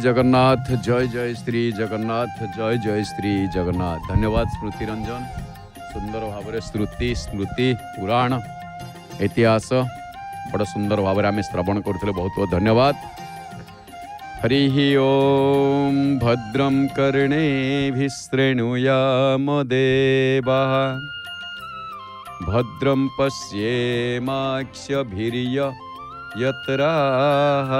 जगन्नाथ जय जय श्री जगन्नाथ जय जय श्री जगन्नाथ। धन्यवाद स्मृति रंजन। सुंदर भाव श्रुति स्मृति पुराण इतिहास बड़ सुंदर भाव आम श्रवण करते बहुत बहुत धन्यवाद। हरि ओम भद्रं कर्णेभिः देवाः भद्रं पश्येमाक्षभिर्यजत्राः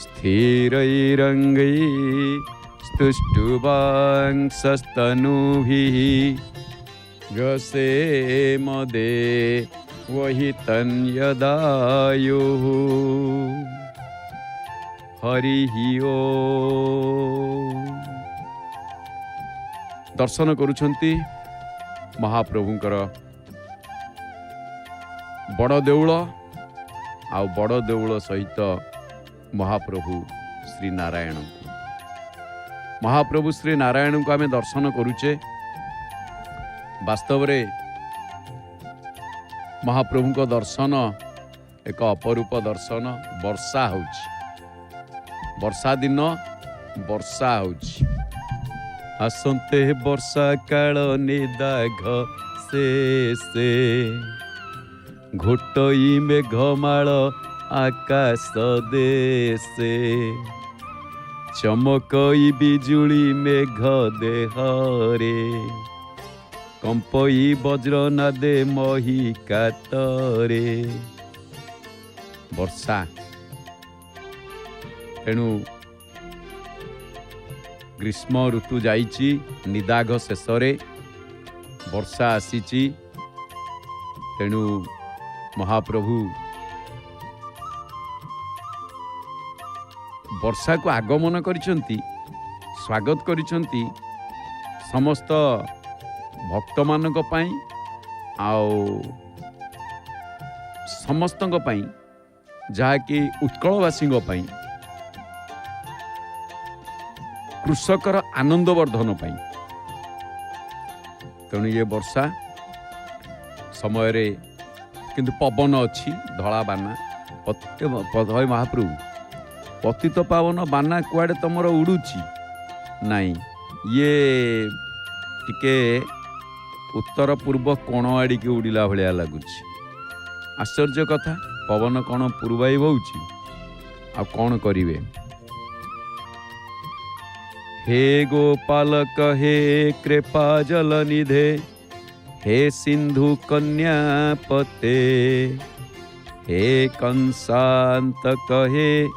स्थिरैरङ्गैस्तुष्टुवांसस्तनूभिः व्यसेम देवहितन्यदायुः। हरिः ओम। दर्शन करुछंती महाप्रभुंकर बड़ देउल आ बड़ देउल सहित महाप्रभु श्री नारायण को महाप्रभु श्री नारायण को आम दर्शन करुचे। वास्तव में महाप्रभु को दर्शन एक अपरूप दर्शन। वर्षा होछि, वर्षा दिन वर्षा होछि। आसंते वर्षा काल निदाघ से घोटई मेघमाल आकाश देशे चमकई बिजुली मेघ देहरे कंपई वज्रनादे मही कातरे। वर्षा तेणु ग्रीष्म ऋतु जाइछि, निदाघ शेषरे वर्षा आसीछि। तेणु महाप्रभु वर्षा को आगमन करिसंती, स्वागत करिसंती समस्त भक्त मानक पई आउ समस्तଙ୍କ पई जहाँकि उत्कलवासीଙ୍କ पई कृषकर आनंद वर्धन पई। तेणु ये वर्षा समय रे किंतु पवन अच्छी धला बाना महाप्रभु पतित पावन बाना कुआड़े तुमर उड़ुची नाई, ये टिके उत्तर पूर्व कोण आड़ी के उड़िला भलिया लगुच। आश्चर्य कथा, पवन कौन पूर्वाई बहुची आ कौन करिवे। हे गोपालक हे कृपा जल निधे हे सिंधु कन्यापते हे कंसांतक हे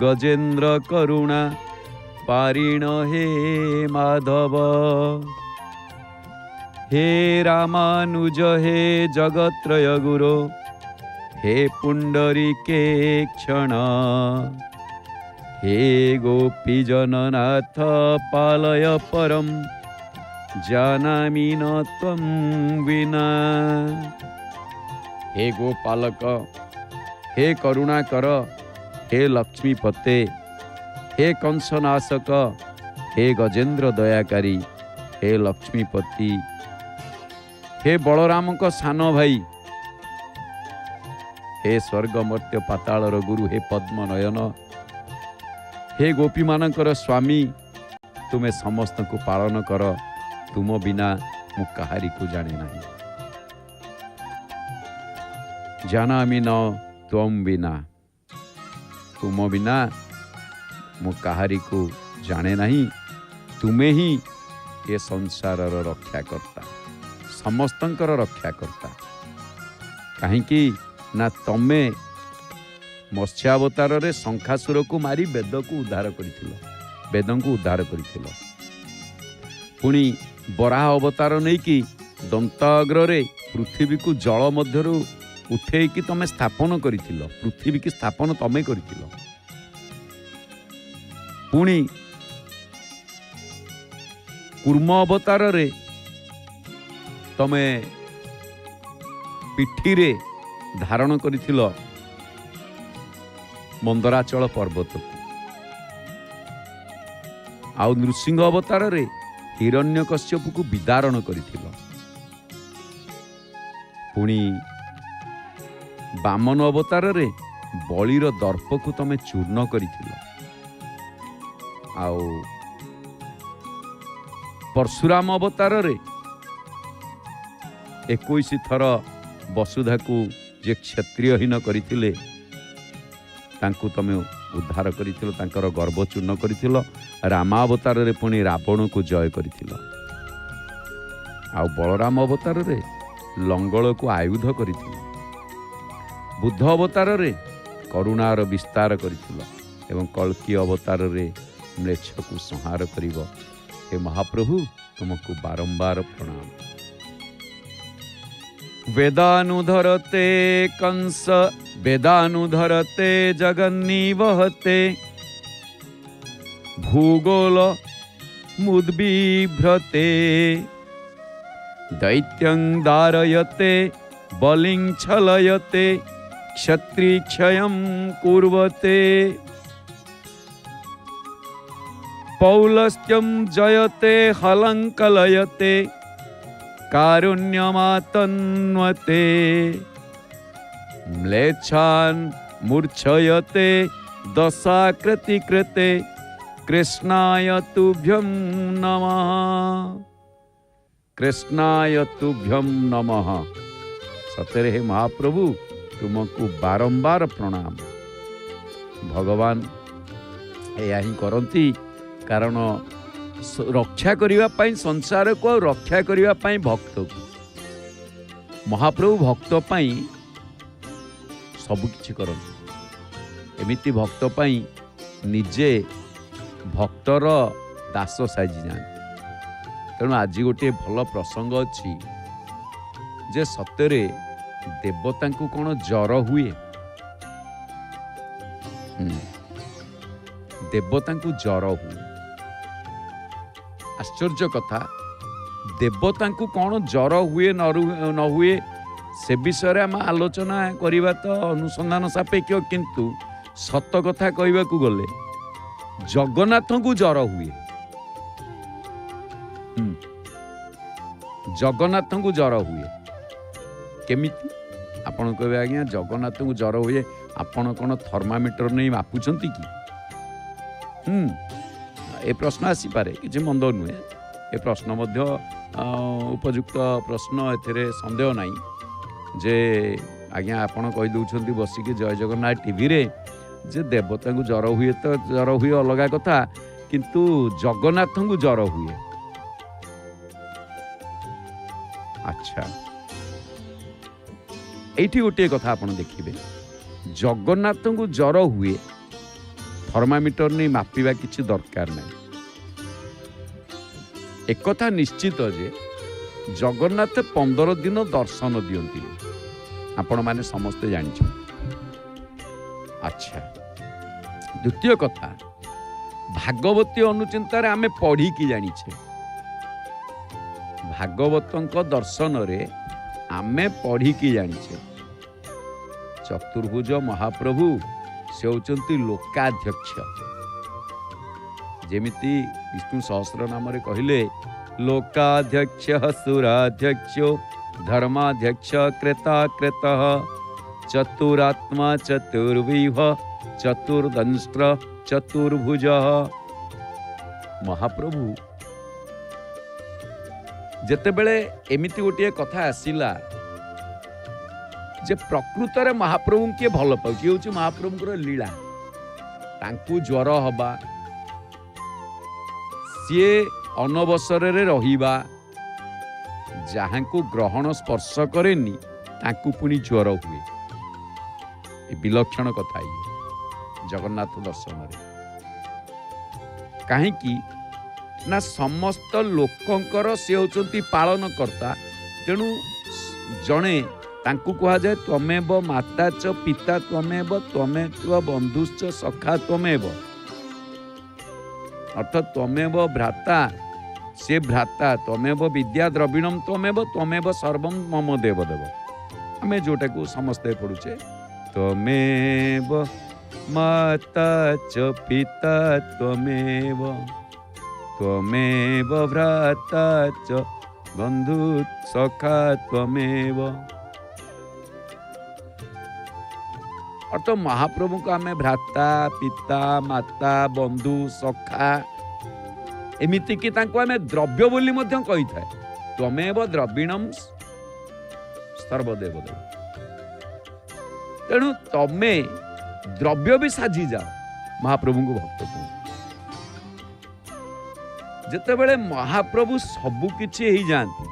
गजेन्द्र करुणा पारिण हे माधव हे रामानुज हे जगत्रय गुरो हे पुंडरीके क्षण हे गोपीजननाथ पालय परम जानामि न त्वं विना। हे गोपालक हे करुणाकर हे लक्ष्मीपते हे कंसनाशक हे गजेन्द्र दयाकारी हे लक्ष्मीपति हे बलराम को सान भाई हे स्वर्ग मर्त्य पातालर गुरु हे पद्म नयन हे गोपी मानकर स्वामी तुम्हें समस्त को पालन कर। तुम बिना मु कहारी को जाने नहीं, जानामि न त्वं बिना, तुम बिना मु कहारी को जाने नहीं। तुम्हें ही ये संसार रक्षा करता, समस्तंकर रक्षा करता। कहीं ना तमे मत्स्यावतार रे शंखासुर को मारी वेद को उद्धार करिथिलो, वेद को उद्धार करिथिलो। पुणी बराह अवतार नहीं कि दंताग्र रे पृथ्वी को जल मध्यरु उठे कि तमे स्थापन करिथिलो, पृथ्वी की स्थापन तमे करिथिलो। पुणी कूर्म अवतार रे तमे पिठी रे धारण करिथिलो मंदराचल पर्वत को। आउ नृसिंह अवतार रे हिरण्यकश्यप को विदारण करिथिलो। पुणी बामन अवतार रे बलिर दर्प को तमे चूर्ण करिथिल आउ परशुराम अवतार रे 21 थर वसुधा को जे क्षत्रियहीन करथिले तांकु तमे उद्धार करिथिल तांकर गर्व चूर्ण करिथिल रामावतार रे पुणी रावण को जय करिथिल आ बलराम अवतार रे लंगल को आयुध करिथिल बुद्ध अवतार रे करुणार विस्तार करिथिल एवं कल्की अवतार रे म्लेच्छ को संहार करिवो। हे महाप्रभु तुमको बारंबार प्रणाम। वेदानुधरते कंस वेदानुधरते जगन्निवहते भूगोल मुद्बिभ्रते दैत्यं दारयते बलिं छलयते क्षत्रिक्षयं कुर्वते पौलस्त्यं जयते हलङ्कलयते कारुण्यमातन्वते म्लेच्छान् मूर्छयते दशाकृतिकृते कृष्णाय तुभ्यं नमः कृष्णाय तुभ्यं नमः। सतेरे हे महाप्रभु तुमको बारंबार प्रणाम। भगवान या ही करती कारण रक्षा करिवा पाई संसार को रक्षा करिवा पाई भक्त को महाप्रभु भक्त पाई सब किछि करନ୍ତି एमिति भक्त पाई निजे भक्तर दास साजी जान। तेणु आज गोटे भल प्रसंग अच्छी जे सतरे देवता को कौन जर हुए देवता को जर हुए आश्चर्य कथा देवता को कौन जर हुए न हुए से विषय आम आलोचना करवा तो अनुसंधान सापेक्ष किंतु सत कथा कहवा को गले जगन्नाथ को जर हुए जगन्नाथ को जर हुए केमिति आपण कहबे आज्ञा जगन्नाथ को जर हुए आपण कौन थर्मामीटर नहीं मापुचंती कि ए प्रश्न आसीपारे कि मंद नुहे ए प्रश्न मध्य उपयुक्त प्रश्न एथिरे संदेह नहीं जे आज्ञा आपण कहि दउछंती बसिके जय जगन्नाथ टीवी रे जे देवता को जर हुए तो जर हुए अलग कथा किंतु जगन्नाथ को जर हुए। अच्छा एठी गोटे कथा आपण देखिबे जगन्नाथ को जर हुए थर्मामीटर नहीं मापिबा किछि दरकार नहीं। एक कथा निश्चित जे जगन्नाथ 15 दिन दर्शन दियंती आपण माने समस्ते जानि। अच्छा द्वितीय कथा भागवती अनुचिंतार आमे पढ़ी की जानी छे भागवतों दर्शन रे आमे पढ़ी की जानी छे चतुर्भुज महाप्रभु से होचंती लोकाध्यक्ष जेमिति विष्णु सहस्र नाम रे कहिले लोकाध्यक्ष सुराध्यक्षो धर्माध्यक्ष कृताकृतः चतुरात्मा चतुर्व्यूह चतुर्दंष्ट्र चतुर्भुज। महाप्रभु जेतेबेले एमिति गोटे कथा आसिला जे प्रकृत रे महाप्रभु के भल पाउछि होछि महाप्रभुर लीला तांकु ज्वर हबा सीए अनवसर रे रहिबा जहाँ को ग्रहण स्पर्श करेनी तांकु पुनी ज्वर हुए विलक्षण कथा ये जगन्नाथ दर्शन रे कहीं ना समस्त लोकंकर से होचंती पालन करता तेणु जड़े तांकु कहा जाए त्वमेव माता च पिता त्वमेव त्वमेव बंधुश्च सखा त्वमेव अर्थात त्वमेव भ्राता से भ्राता त्वमेव विद्या द्रविणम त्वमेव त्वमेव सर्वम मम देवदेव आमे जोटा को समस्ते पढ़ुचे त्वमेव माता च पिता त्वमेव त्वमेव भ्राता च बंधु सखा त्वमेव। ଅର୍ଥ ମହାପ୍ରଭୁଙ୍କୁ ଆମେ ଭ୍ରାତା ପିତା ମାତା ବନ୍ଧୁ ସଖା ଏମିତିକି ତାଙ୍କୁ ଆମେ ଦ୍ରବ୍ୟ ବୋଲି ମଧ୍ୟ କହିଥାଏ। ତ୍ୱମେବ ଦ୍ରବିଣମ୍ ସର୍ବଦେବ ଦେବ। ତେଣୁ ତମେ ଦ୍ରବ୍ୟ ବି ସାଜିଯାଅ ମହାପ୍ରଭୁଙ୍କୁ ଭକ୍ତ କୁହ। ଯେତେବେଳେ ମହାପ୍ରଭୁ ସବୁ କିଛି ହେଇଯାଆନ୍ତି,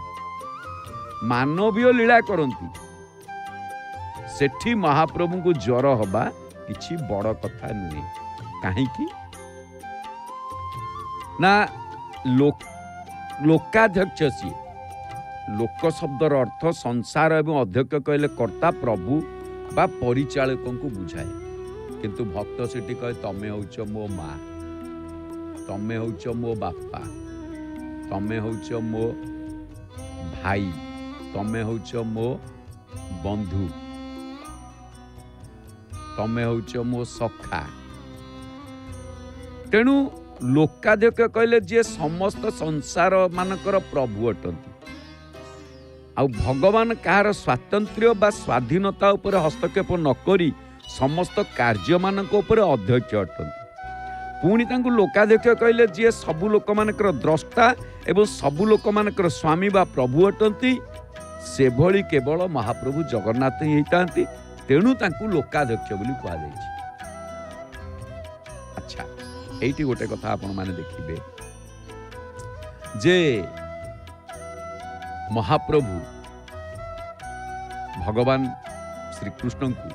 ମାନବୀୟ ଲୀଳା କରନ୍ତି, ସେଠି ମହାପ୍ରଭୁଙ୍କୁ ଜ୍ୱର ହବା କିଛି ବଡ଼ କଥା ନୁହେଁ। କାହିଁକି ନା ଲୋକାଧ୍ୟକ୍ଷ ସିଏ। ଲୋକ ଶବ୍ଦର ଅର୍ଥ ସଂସାର ଏବଂ ଅଧ୍ୟକ୍ଷ କହିଲେ କର୍ତ୍ତା ପ୍ରଭୁ ବା ପରିଚାଳକଙ୍କୁ ବୁଝାଏ। କିନ୍ତୁ ଭକ୍ତ ସେଠି କହେ ତମେ ହଉଛ ମୋ ମା, ତମେ ହଉଛ ମୋ ବାପା, ତମେ ହଉଛ ମୋ ଭାଇ, ତମେ ହଉଛ ମୋ ବନ୍ଧୁ, ତମେ ହଉଛ ମୋ ସଖା। ତେଣୁ ଲୋକାଧ୍ୟକ୍ଷ କହିଲେ ଯିଏ ସମସ୍ତ ସଂସାର ମାନଙ୍କର ପ୍ରଭୁ ଅଟନ୍ତି। ଆଉ ଭଗବାନ କାହାର ସ୍ୱାତନ୍ତ୍ର୍ୟ ବା ସ୍ୱାଧୀନତା ଉପରେ ହସ୍ତକ୍ଷେପ ନ କରି ସମସ୍ତ କାର୍ଯ୍ୟମାନଙ୍କ ଉପରେ ଅଧ୍ୟକ୍ଷ ଅଟନ୍ତି। ପୁଣି ତାଙ୍କୁ ଲୋକାଧ୍ୟକ୍ଷ କହିଲେ ଯିଏ ସବୁ ଲୋକମାନଙ୍କର ଦ୍ରଷ୍ଟା ଏବଂ ସବୁ ଲୋକମାନଙ୍କର ସ୍ୱାମୀ ବା ପ୍ରଭୁ ଅଟନ୍ତି। ସେଭଳି କେବଳ ମହାପ୍ରଭୁ ଜଗନ୍ନାଥ ହିଁ ହେଇଥାନ୍ତି। ତେଣୁ ତାଙ୍କୁ ଲୋକାଧ୍ୟକ୍ଷ ବୋଲି କୁହାଯାଇଛି। ଆଚ୍ଛା, ଏଇଠି ଗୋଟେ କଥା ଆପଣମାନେ ଦେଖିବେ ଯେ ମହାପ୍ରଭୁ ଭଗବାନ ଶ୍ରୀକୃଷ୍ଣଙ୍କୁ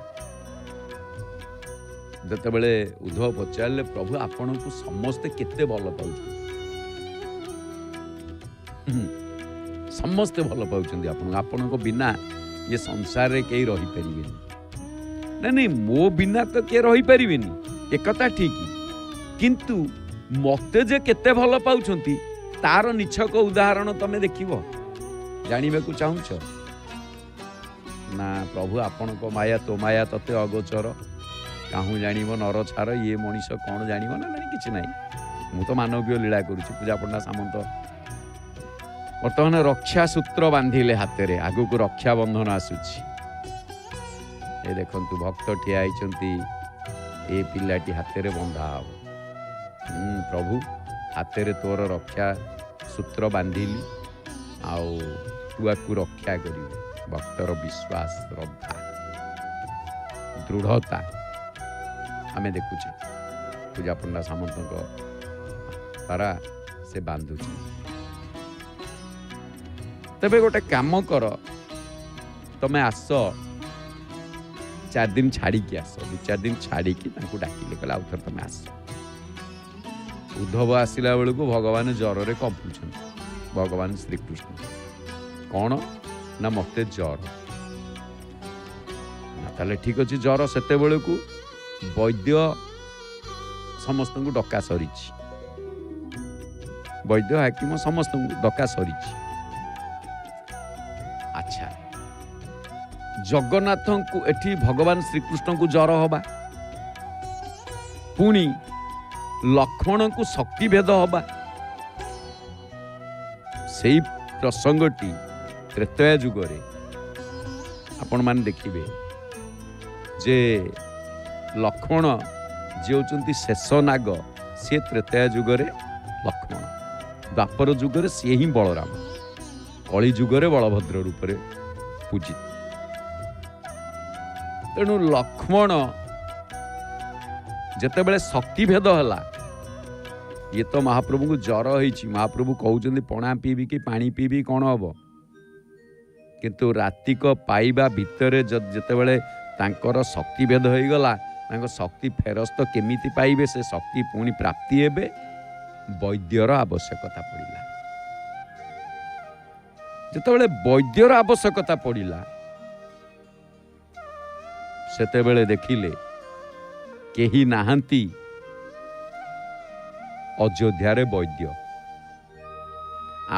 ଯେତେବେଳେ ଉଦ୍ଧବ ପଚାରିଲେ ପ୍ରଭୁ ଆପଣଙ୍କୁ ସମସ୍ତେ କେତେ ଭଲ ପାଉଛନ୍ତି, ସମସ୍ତେ ଭଲ ପାଉଛନ୍ତି ଆପଣଙ୍କୁ, ଆପଣଙ୍କ ବିନା ଏ ସଂସାରରେ କେହି ରହିପାରିବେନି। ନାଇଁ ମୋ ବିନା ତ କିଏ ରହିପାରିବେନି, ଏକଥା ଠିକ, କିନ୍ତୁ ମତେ ଯେ କେତେ ଭଲ ପାଉଛନ୍ତି ତାର ନିଛକ ଉଦାହରଣ ତମେ ଦେଖିବ, ଜାଣିବାକୁ ଚାହୁଁଛ ନା? ପ୍ରଭୁ ଆପଣଙ୍କ ମାୟା ତୋ ମାୟା ତତେ ଅଗୋଚର, କାହୁଁ ଜାଣିବ ନର ଛାର, ଇଏ ମଣିଷ କଣ ଜାଣିବ? ନା ନାଇଁ କିଛି ନାହିଁ, ମୁଁ ତ ମାନବୀୟ ଲୀଳା କରୁଛି। ପୂଜା ପଣ୍ଡା ସାମନ୍ତ ବର୍ତ୍ତମାନ ରକ୍ଷା ସୂତ୍ର ବାନ୍ଧିଲେ ହାତରେ, ଆଗକୁ ରକ୍ଷାବନ୍ଧନ ଆସୁଛି। ଏ ଦେଖନ୍ତୁ ଭକ୍ତ ଠିଆ ହେଇଛନ୍ତି, ଏ ପିଲାଟି ହାତରେ ବନ୍ଧା ହବ। ପ୍ରଭୁ ହାତରେ ତୋର ରକ୍ଷା ସୂତ୍ର ବାନ୍ଧିଲି, ଆଉ ତୁ ଆକୁ ରକ୍ଷା କରିବୁ। ଭକ୍ତର ବିଶ୍ୱାସ, ଶ୍ରଦ୍ଧା, ଦୃଢ଼ତା ଆମେ ଦେଖୁଛେ ପୂଜା ପଣ୍ଡା ସାମନ୍ତଙ୍କ ଦ୍ୱାରା ସେ ବାନ୍ଧୁଛି। ତେବେ ଗୋଟେ କାମ କର, ତମେ ଆସ 4 ଦିନ ଛାଡ଼ିକି ଆସ, 2-4 ଦିନ ଛାଡ଼ିକି ତାଙ୍କୁ ଡାକିଲେ, କହିଲେ ଆଉ ଥରେ ତମେ ଆସ। ଉଦ୍ଧବ ଆସିଲା ବେଳକୁ ଭଗବାନ ଜ୍ୱରରେ କମ୍ପୁଛନ୍ତି। ଭଗବାନ ଶ୍ରୀକୃଷ୍ଣ କଣ ନା ମତେ ଜ୍ୱର। ତାହେଲେ ଠିକ ଅଛି, ଜ୍ୱର। ସେତେବେଳକୁ ବୈଦ୍ୟ ସମସ୍ତଙ୍କୁ ଡକା ସରିଛି, ବୈଦ୍ୟ ହାକିମ ସମସ୍ତଙ୍କୁ ଡକା ସରିଛି। ଆଚ୍ଛା, ଜଗନ୍ନାଥଙ୍କୁ ଏଠି ଭଗବାନ ଶ୍ରୀକୃଷ୍ଣଙ୍କୁ ଜ୍ୱର ହବା, ପୁଣି ଲକ୍ଷ୍ମଣଙ୍କୁ ଶକ୍ତିଭେଦ ହବା, ସେଇ ପ୍ରସଙ୍ଗଟି ତ୍ରେତୟା ଯୁଗରେ ଆପଣମାନେ ଦେଖିବେ ଯେ ଲକ୍ଷ୍ମଣ ଯିଏ ହେଉଛନ୍ତି ଶେଷ ନାଗ, ସିଏ ତ୍ରେତୟା ଯୁଗରେ ଲକ୍ଷ୍ମଣ, ଦ୍ୱାପର ଯୁଗରେ ସିଏ ହିଁ ବଳରାମ, କଳି ଯୁଗରେ ବଳଭଦ୍ର ରୂପରେ ପୂଜିତ। ତେଣୁ ଲକ୍ଷ୍ମଣ ଯେତେବେଳେ ଶକ୍ତିଭେଦ ହେଲା, ଇଏ ତ ମହାପ୍ରଭୁଙ୍କୁ ଜ୍ୱର ହେଇଛି, ମହାପ୍ରଭୁ କହୁଛନ୍ତି ପଣା ପିଇବି କି ପାଣି ପିଇବି କଣ ହବ? କିନ୍ତୁ ରାତିକ ପାଇବା ଭିତରେ ଯେତେବେଳେ ତାଙ୍କର ଶକ୍ତିଭେଦ ହେଇଗଲା, ତାଙ୍କ ଶକ୍ତି ଫେରସ୍ତ କେମିତି ପାଇବେ, ସେ ଶକ୍ତି ପୁଣି ପ୍ରାପ୍ତି ହେବେ, ବୈଦ୍ୟର ଆବଶ୍ୟକତା ପଡ଼ିଲା। ଯେତେବେଳେ ବୈଦ୍ୟର ଆବଶ୍ୟକତା ପଡ଼ିଲା, ସେତେବେଳେ ଦେଖିଲେ କେହି ନାହାନ୍ତି ଅଯୋଧ୍ୟାରେ ବୈଦ୍ୟ।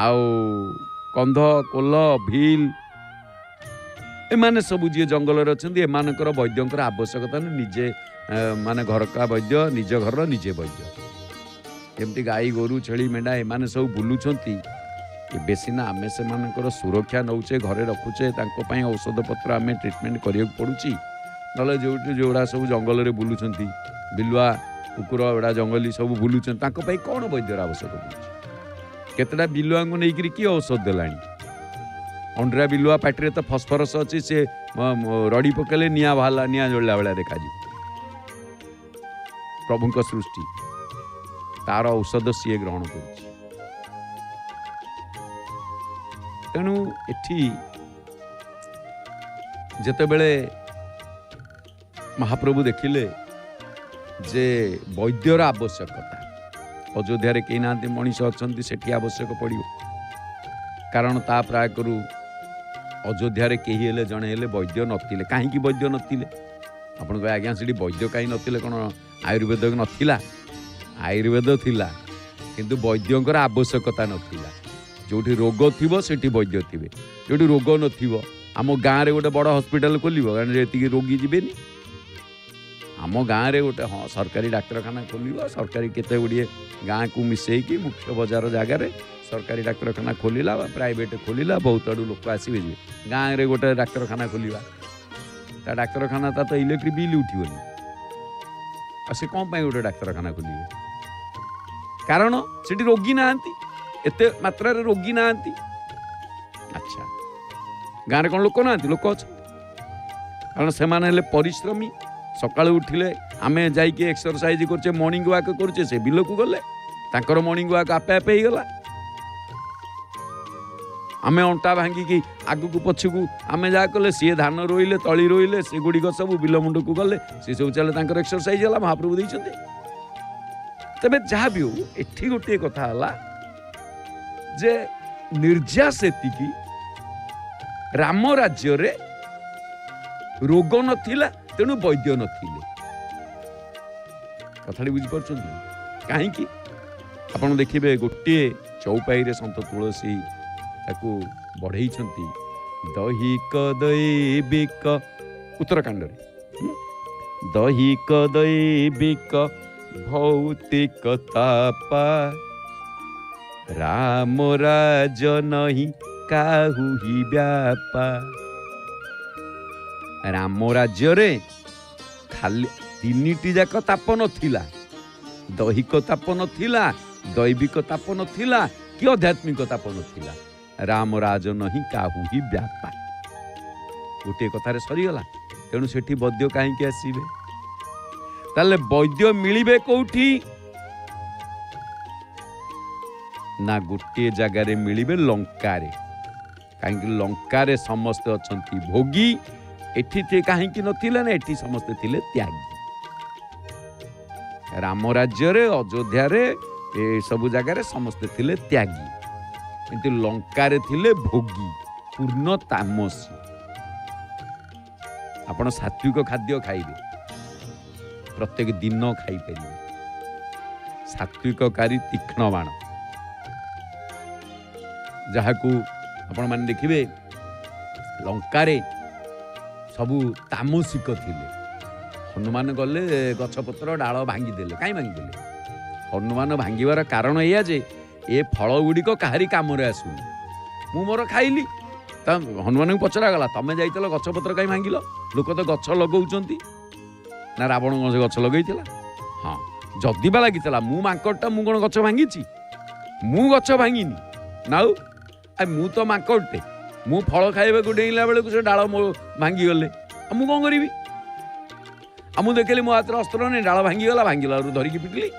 ଆଉ କନ୍ଧ, କୋଲ, ଭିଲ ଏମାନେ ସବୁ ଯିଏ ଜଙ୍ଗଲରେ ଅଛନ୍ତି, ଏମାନଙ୍କର ବୈଦ୍ୟଙ୍କର ଆବଶ୍ୟକତା ନାହିଁ। ନିଜେ ମାନେ ଘରକା ବୈଦ୍ୟ, ନିଜ ଘରର ନିଜେ ବୈଦ୍ୟ। ଯେମିତି ଗାଈ ଗୋରୁ ଛେଳି ମେଣ୍ଢା ଏମାନେ ସବୁ ବୁଲୁଛନ୍ତି, ଏବେ ସିନା ଆମେ ସେମାନଙ୍କର ସୁରକ୍ଷା ନେଉଛେ, ଘରେ ରଖୁଛେ, ତାଙ୍କ ପାଇଁ ଔଷଧପତ୍ର ଆମେ ଟ୍ରିଟମେଣ୍ଟ କରିବାକୁ ପଡ଼ୁଛି, नले जोड़ा सब जंगल में बुलूं बिलुआ कुकुर एड़ा जंगली सब बुलूं कौन वैद्यर आवश्यक पड़ुଛି केतटा बिलुआ को लेकिन किए औषध देलानी अंडरा बिलुआ पार्टी तो फस्फरस अच्छी से रड़ी पकेले निआ बाहर निआ जोड़ा भाया देखा प्रभु सृष्टि तार औषध सी ग्रहण कर तेणु एठी जेतेबेले महाप्रभु देखिले जे वैद्यर आवश्यकता अयोध्या कहीं ना मनीष अच्छा से आवश्यक पड़ो कारण ता प्राय करू अयोध्या कहीं हेले जड़े हेले वैद्य नथिले कहीं वैद्य नथिले आपण कहे आज्ञा से वैद्य कहीं नथिले कौन आयुर्वेद नथिला आयुर्वेद थिला किंतु वैद्यंकर आवश्यकता नथिला जोठी रोग थिबो सेठी वैद्य थिबे जोठी रोग नथिबो आम गाँव में गोटे बड़ हस्पिटाल खोल जी रोगी जीवेनि आम गाँव में गोटे हाँ सरकारी डाक्तखाना खोल सरकारी केते गुड़िए गाँ को मिसेकी मुख्य बजार जगार सरकारी डाक्तखाना खोलला प्राइवेट खोलला बहुत आड़ू लोक आसवे गाँव में गोटे डाक्तखाना खोलवा डाक्तखाना तो इलेक्ट्रिक बिल उठिबनी आ कौन गोटे डाक्तखाना खोलिए कारण से रोगी ना एत मात्रा रोगी ना अच्छा गाँव में कौन लोक ना लोक अच्छा कारण से माने परिश्रमी सकाळु उठिले आमे जाइके एक्सरसाइज करछे मॉर्निंग वॉक करछे से बिल को गले तांकर मॉर्निंग वॉक आपे आपे ही गला आमे अंटा भांगी की आगु को पछ को आमे जा कले सी धान रोइले तळी रोइले से गुडी ग सब बिल मुंड को गले से सब चले तांकर एक्सरसाइज हला महाप्रभु दैछन्ते तबे जहा भी हो एठी गोटे कथा हला जे निर्जा सेति की राम राज्य रे रोग नथिला तेणु वैद्य नथिले कथाटी बुझीपार कहीं आपड़ देखिए गोटे चौपाई रे सन्त तुलसी ताकू बढ़ई दैहिक दैविक उत्तरकांड दैहिक दैविक भौतिक तापा राम राज नहीं काहू ही व्यापा राम राज्य रे खाली तीनिटी जाक ताप नथिला दैहिक ताप नथिला दैविक ताप नथिला कि आध्यात्मिक ताप नथिला राम राज नहीं काहू ही व्यापा गोटे कथारे सरीगला तेणु सेठी वैद्य कहीं आसवे ताले वैद्य मिलिबे कोठी ना गोटे जगार मिलिबे लंकारे कहीं लंकारे समस्ते अछंती भोगी एठी कहीं नथिले ना एठी समस्ते थिले त्यागी राम राज्य रे अयोध्या रे ए सब जगार समस्ते थिले त्यागी किंतु लंका रे थिले भोगी पूर्ण तामसी आपण सात्विक खाद्य खाइबे प्रत्येक दिन खाई परिबे सात्विककारी तीक्ष्ण बाण जहाकू आपण माने देखिबे लंका रे सबू तामसिक थिले हनुमान गले गछपत्र डाल भांगीदेले कहीं भांगीदेले हनुमान भांगार कारण या जे ए फल गुड़िक कहारी कम आसुनी मु मोर खाइली हनुमान को पचरा गला तमें जाइल गछपत्र कहीं भांगिल लोक तो गछ लगौंट ना रावण गछ लगे हाँ जदि बा लगी मु मांकड़टा मु कौन गछ भांगी मु गछ भांगिनी नाउ मु तो मांकड़टे मु फल खाइबा डेला बेलू से डाल भांगी गले मु कौन करी मुझे देखिली मो हाथ अस्त्र नहीं डाल भांगीगला भांगिला धरिकी पिटिली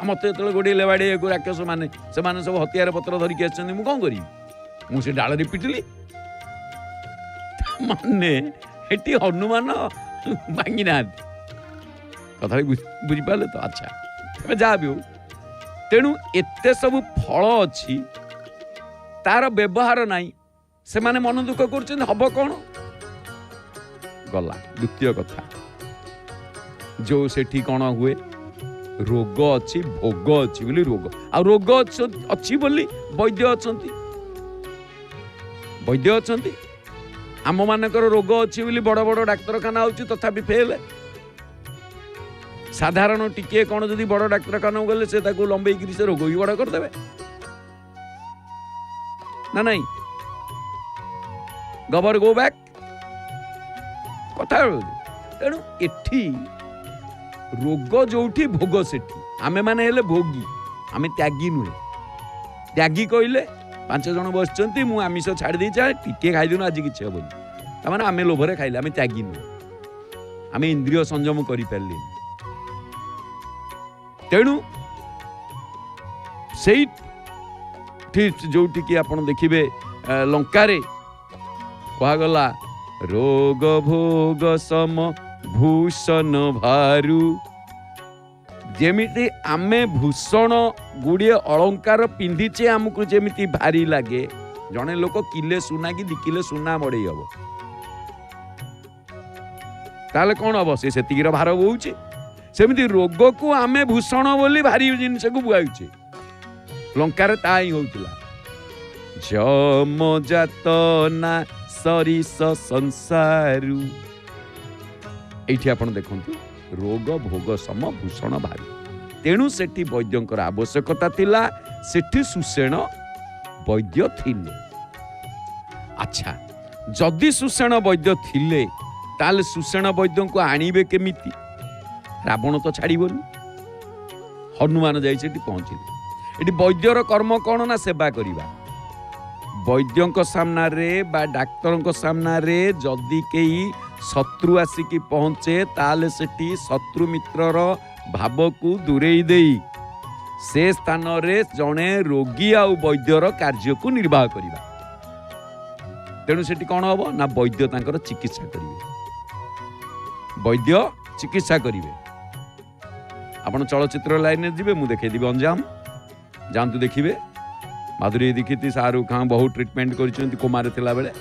मत जो गोड़े बाड़े राक्षस मैंने से सब हथियार पत्र धरिकी आसुँच मुझे कौन करी मुझे डाल पिटिली माने हेटी हनुमान भांगी ना कथा बुझीपारे तो अच्छा जहाँ भी हो तेणु एत सब फल अच्छी तार व्यवहार नाई से माने मन दुख कर हम कौन गला द्वितीय कथा जो सेठी कौन हुए रोग अच्छी भोग अच्छी बोली रोग आ रोग अच्छी बोली वैद्य अच्छी वैद्य अच्छी आम मानकर रोग अच्छी बोली बड़ बड़ डाक्तरखाना होची तथापि फेल साधारण टिके कौन जदि बड़ डाक्तरखाना गले से ताको लंबेई से रोग भी बड़ करदे ना नहीं गवर गो बैक कथा तेणु एठी रोग जोठी भोग सेठी आमे माने हेले भोगी आमे त्यागी नुहे त्यागी कहले 5 जन बसचंती मु आमिष छाड़ दे टिके खाइदेनु आज किछि हेबनी तामाने आमे लोभरे खाइले आमे त्यागी नुहे आमे इंद्रिय संयम करि परले तेणु सेई ठीक जोठी कि आपण देखिबे लंकारे कहा गला रोग भोग सम भूषण भारू जेमिति आमे भूषण गुड़िए अलंकार पिंधिचे आमको जेमिति भारी लगे जड़े लोक किले सुना कि 2 किलो सुना मड़े हम ताले कौन हम से भार बोचे सेमती रोग को आमे भूषण बोली भारी जिनस को बुआचे लंकार ता ही होउतिला जम जात ना सरिस संसारू एठी आपण देखंतु रोग भोग सम भूषण भारी तेणु सेठी वैद्यंकर आवश्यकता थिला सेठी सुसेण वैद्य थिले अच्छा जदि सुसेण वैद्य थिले ताले सुसेण वैद्य को आनिबे केमिति रावण तो छाड़बनी हनुमान जाई सेठी पहुंचिले एठी वैद्यर कर्म कौन ना सेवा करिबा वैद्यंक सामना रे बा डाक्तरंक सामना रे जदि केही शत्रु आसिकी पहुंचे ताले सेठी शत्रु मित्रर भाव को दूरेई देई से स्थान रे जणे रोगी आ वैद्यर कार्य को निर्वाह करिबा तेणु सेठी कौन हबो ना वैद्य तांकर चिकित्सा करिवे वैद्य चिकित्सा करिवे आपण चलचित्र लाइन में जीवे मु देखै दिबे अंजाम जानतु देखिबे माधुरी दीक्षित शाहरुख खान बहुत ट्रीटमेंट करिसेंती कोमारे थिला बेले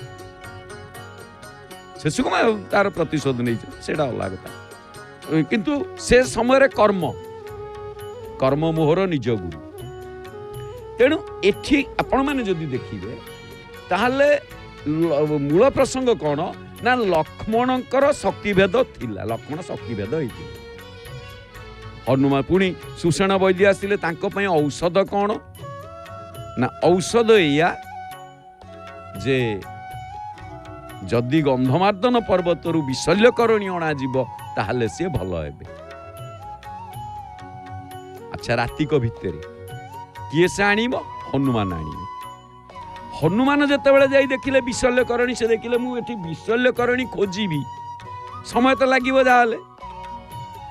शेषु कुमार तार प्रतिशोध नहीं सेटा अलग कथा किंतु से समय कर्म कर्म मोहर निज गुरु तेणु एठी आपण माने जदि देखिबे ताहले मूल प्रसंग कौन ना लक्ष्मणकर शक्तिभेद थिला लक्ष्मण शक्तिभेद होइथिला हनुमान पुणी सुषेण वैद्य आसिले तांको पई औषध कौन ना औषध या जे जदि गंधमार्दन पर्वतरु विशल्यकरणी अणाजिब ताहले से भल हेबे अच्छा रातिक भितर किए से आनिब हनुमान आनिबे हनुमान जेतेबेले जाई देखिले विशल्यकरणी से देखिले मु एठी विशल्यकरणी खोजिबी समय तो लागिबो जाले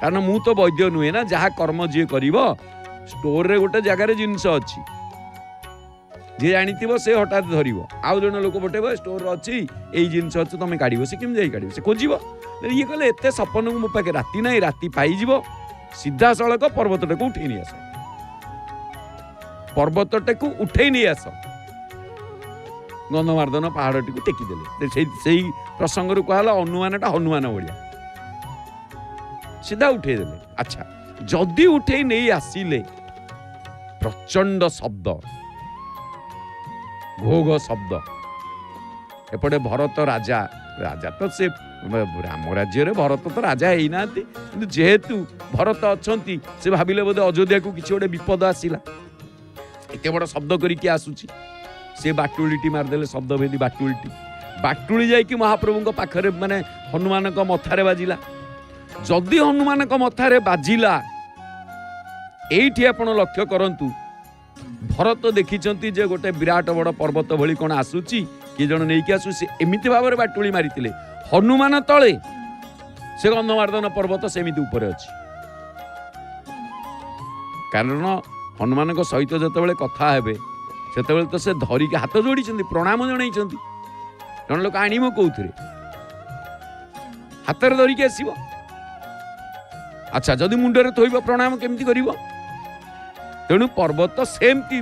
कारण मु तो वैद्य नुहे ना जहा कर्म जे करिवो स्टोर रे गोटे जगार जिनस अछि जे जानिथिबो से हठात धरिबो आउ जण लोक बटेबो स्टोर अछि एई जिनस अछि तमे काढिबो से किम जाई काढिबो से खोजिबो ये कहले एते सपन मो पाके राति नाही राति पाई जिवो सीधा सळक पर्वतटे को उठै नि आस पर्वतटे को उठै नि आस गंधमार्दन पहाड़टी को टेकी देले सेई प्रसंग रु कहला अनुमानटा हनुमान भलिया सीधा उठे देले अच्छा जदि उठे नहीं आसिले प्रचंड शब्द भोग शब्द एपटे भरत राजा राजा तो से राम राज्य रे भरत तो राजा है ना जेहेतु भरत अछंती से भाबिले बोधे अयोध्या को किछि गोटे विपद आसिला एते बड़ शब्द करिके आसुची से बाटुलीटी मारदेले शब्द भेदी बाटुली जाइकी महाप्रभु पाखरे माने हनुमान मथारे बाजिला जदि हनुमान मथारे बाजिला एठी आपण लक्ष्य करंतु भरत देखिचंती जे गोटे विराट बड़ पर्वत भली कोन आसुची कि जण नेकी आसु से एमिति भाबरे बाटुली मारितिले हनुमान तळे से गंधमार्दन पर्वत सेमिति ऊपर अछि कारण हनुमान सहित जतेबेले कथा हेबे सेतेबेले तो से धरिके हाथ जोड़ी प्रणाम जणाइछंती जण लोक आनिमो कोउथरे हाथ धरिके आसीबो अच्छा जदि मुंडरे थोइबो प्रणाम केमती करिवो तेणु पर्वत सेमती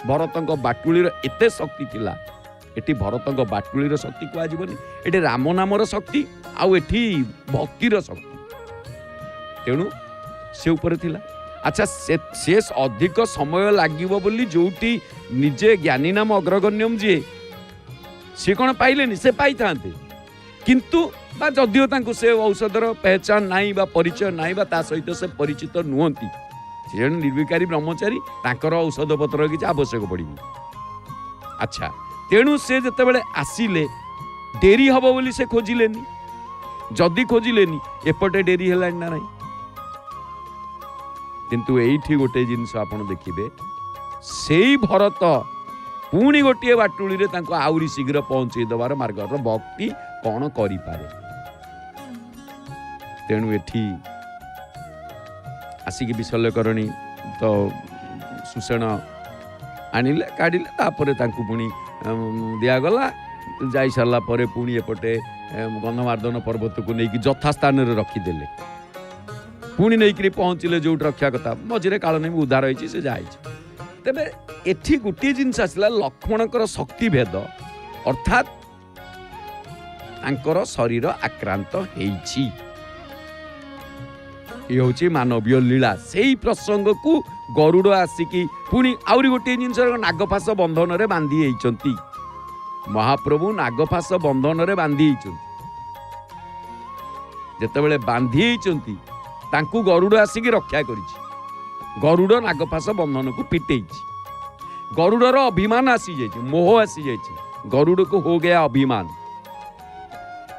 भरतंक बाटुलीर एते शक्ति थिला एटी भरतंक बाटुलीर शक्ति को आजीवनी एटी राम नामर शक्ति आउ एटी भक्तिर शक्ति तेणु से ऊपर थिला अच्छा से अधिक समय लागिवो बोली जोटी निजे ज्ञानी नाम अग्रगण्यम जे से कोन पाइलेनी से पाई थांते किंतु बा जदियो तांको से औषधर पहचान नाही बा परिचय नाही बा ता सहित से परिचित नुहंती से निर्विकारी ब्रह्मचारी तांकर औषध पत्र किछि आवश्यक पड़िबो अच्छा तेणु से जतेबेले आसिले डेरी हबो बोली से खोजिलेनी जदि खोजिलेनी एपटे डेरी है ना नहीं। किंतु एठी गोटे जिनस आपण देखिबे से भरत पुणी गोटे बाटुली रे तांको आउरी शीघ्र पहुंचे दबार मार्ग भक्ति कौन करि पारे। तेणु एठी आसिक विशल्यकरणी तो सुषेण आनिले काढ़िले तापरे तांको पुणी दिगला जाई सारा पर पुणी एपटे गंधमार्दन पर्वत को लेकिन यथास्थान रखीदे पुणी नहीं पहुँचले जो रक्षा कथा मझे काल नहीं उद्धार होती से जाए। तेरे एठी गोटे जिनस आसला लक्ष्मणकर शक्ति भेद अर्थात आंकर शरीर आक्रांत होईछि। ये हूँ मानवीय लीला से ही प्रसंग को गरुड़ आसिकी पुणी आउरी गोटे जिनस नागफास बंधन रे बांधी होइचंती। महाप्रभु नागफास बंधन रे बांधी जेतेबेले बांधी होइचंती तांकू गरुड़ आसिकी रक्षा करिछि। गरुड़ नागफास बंधन को पिटेइछि। गरुड़र अभिमान आसी जाइछि, मोह आसी जाइछि। गरुड़ को हो गया अभिमान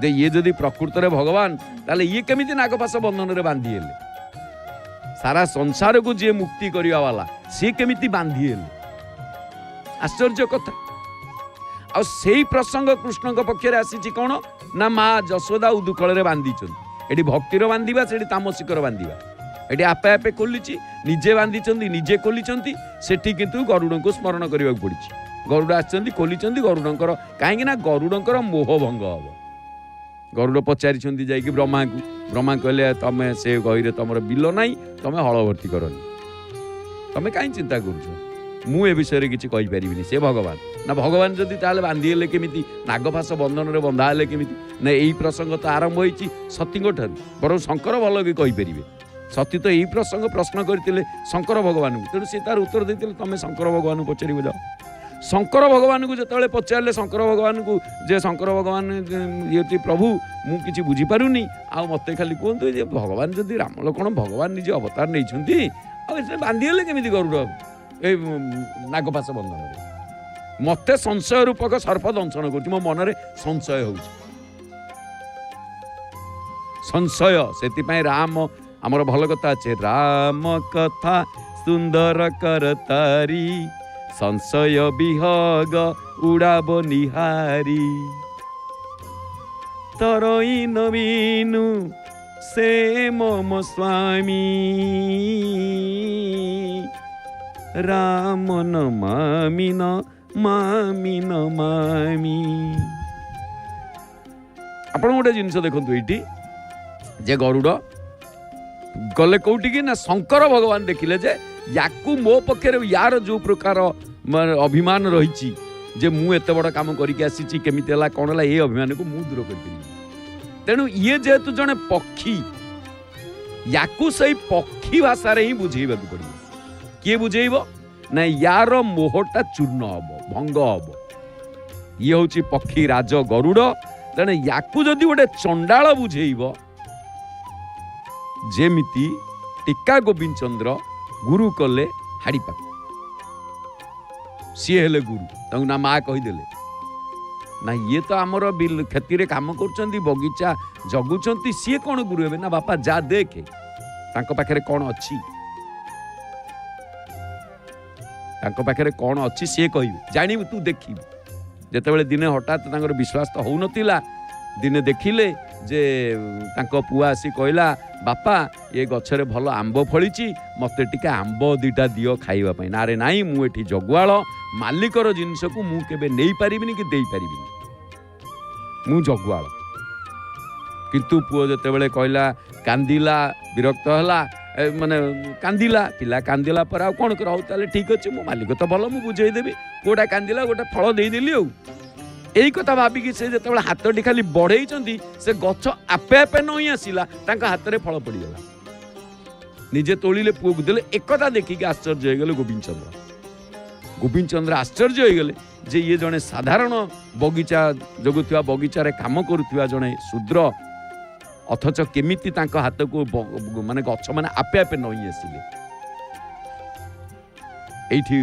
जे ये जदि प्रकृत रे भगवान ताले ये केमिति नागफास बंधन रे बांधी हेले। सारा संसार को जे मुक्ति करिया वाला से केमिति बांधी हेले। आश्चर्य कथा। आ सेही प्रसंग कृष्ण के पक्ष रे आसीछि कोन ना मां जशोदा उदुकल रे बांधी छन। एटी भक्तिर बांधिबा सेठी तामसिकर बांधिबा। एटी आपे आपे खोलिछि निजे बांधी छंती निजे खोली छंती सेठी किंतु गरुड़ को स्मरण करिया पड़िछि। गरुड़ आछंती खोली छंती गरुड़ंकर काहेकि ना गरुड़ंकर मोह भंग हबो। गरुड़ पचारि छंती जाई कि ब्रह्मा को। ब्रह्मा कहले तमे से गहिरे तमर बिल नाही तमे हळ भर्ती करनी। तमे काई चिंता करूछो मु ए विषय रे किछि कहि परिबिनी। से भगवान ना भगवान जदि ताले बांधी हेले केमिति नागफास बंधन रे बंधा हेले केमिति ना एई प्रसंग तो आरंभ होईछि सतींग ठारू। बरं शंकर भल कि कहि परिबे। सती तो यही प्रसंग प्रश्न करते शंकर भगवान को। तेणु सी तार उत्तर देते तुम शंकर भगवान को पचार जाओ। शंकर भगवान को जो पचारे शंकर भगवान को जे शंकर भगवान ये प्रभु मुझे बुझीपारूनी आ मत खाली कहतु जे भगवान जदि राम लक्ष्मण भगवान निजे अवतार नहीं बांधी हेले केमी गरुड़ ए नागफास बंधन मत संशय रूपक सर्प दंशन कर मो मन संशय हो संशय से राम आमर भल कथा अच्छे राम कथा सुंदर कर तारी संशय विहग उड़ाब निहारी तरई नवीनु से मम स्वामी राम न मामी न मामी। आपण गोटे जिनस देखु ये जे गरुड़ गले कौटी कि ना शंकर भगवान देखिले जे याकू मो पक्षे यार जो प्रकार अभिमान रही जे मु एत बड़ काम करके आसी केमिति हला कोन हला ए अभिमान को मु दूर कर तेणु ये जेहेतु जड़े पक्षी याकू सही पक्षी भाषा रे ही बुझेबा को पड़िबो। किए बुझेइबो ना यार मोहटा चूर्ण हबो भंग हबो। ये होची पक्षी राज गरुड़। तेणु याकू जदि गोटे चंडाल बुझेइबो जेमिति टीका गोविंद चंद्र गुरु कले हाड़ी पाक सी हेले गुरु ताऊ ना माँ कहीदेले ना ये तो आमर बिल खेती रे काम कर बगीचा जगुंट सी कौन गुरु हे ना बापा जा देखे पाखे कौन अच्छी पाखे कौन अच्छी सी कह जानी तू देखी जिते दिने हठात विश्वास तो हो नथिला दिने देखिले जे तांको पुआ आसी कहला बापा ये गछरे भल आंब फली मते टिके आंब दीटा दियो खाइबा पई ना रे नाई मु एठी जगुआल मालिकर जिनस को मु केबे नेई पारिबिनी कि देई पारिबिनी मु जगुआल। किंतु पुओ जते बेले कहला कांदिला विरक्त हला माने कांदिला पिला कांदिला पर आ कोन कर ताले ठीक अछि मु मालिक तो भल मु बुझेई देबी कोडा कांदिला गोटे फल देई देली औ यही कथा भाविकी से जिते हाथटी खाली बढ़ई से गछ आपे आपे नई आसला हाथ में फल पड़गला निजे तोड़िले पुओ को देले एक कथा देखिक आश्चर्य हो गले गोविंद चंद्र आश्चर्य हो गले जे ये जड़े साधारण बगीचा जगुवा बगीचार काम करुवा जड़े शूद्र अथच केमिति हाथ को माने गछ माने आपे आपे नई आसिले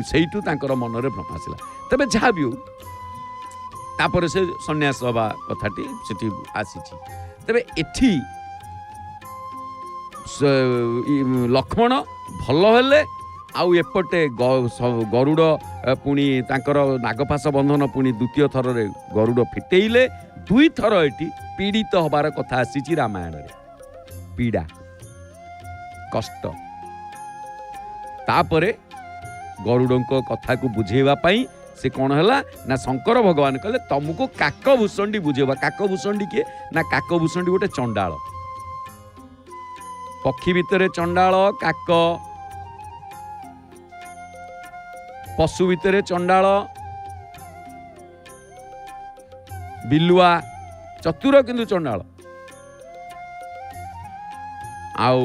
सेठू मन में भ्रम आसला। तबे जहाँ भी हो तापर से सन्यास हवा कथाटी सेठी आसी ତେବେ ଏଠି ଲକ୍ଷ୍ମଣ ଭଲ ହେଲେ, ଆଉ ଏପଟେ ଗରୁଡ଼ ପୁଣି ତାଙ୍କର ନାଗପାଶ ବନ୍ଧନ ପୁଣି ଦ୍ୱିତୀୟ ଥରରେ ଗରୁଡ଼ ଫିଟେଇଲେ। 2 ଥର ଏଠି ପୀଡ଼ିତ ହବାର କଥା ଆସିଛି ରାମାୟଣରେ। ପୀଡ଼ା, କଷ୍ଟ। ତାପରେ ଗରୁଡ଼ଙ୍କ କଥାକୁ ବୁଝେଇବା ପାଇଁ ସେ କ'ଣ ହେଲା ନା ଶଙ୍କର ଭଗବାନ କହିଲେ ତମକୁ କାକଭୂଷଣ୍ଡୀ ବୁଝେଇବା। କାକଭୂଷଣ୍ଡୀ କିଏ ନା କାକଭୂଷଣ୍ଡୀ ଗୋଟେ ଚଣ୍ଡାଳ। ପକ୍ଷୀ ଭିତରେ ଚଣ୍ଡାଳ କାକ, ପଶୁ ଭିତରେ ଚଣ୍ଡାଳ ବିଲୁଆ, ଚତୁର କିନ୍ତୁ ଚଣ୍ଡାଳ। ଆଉ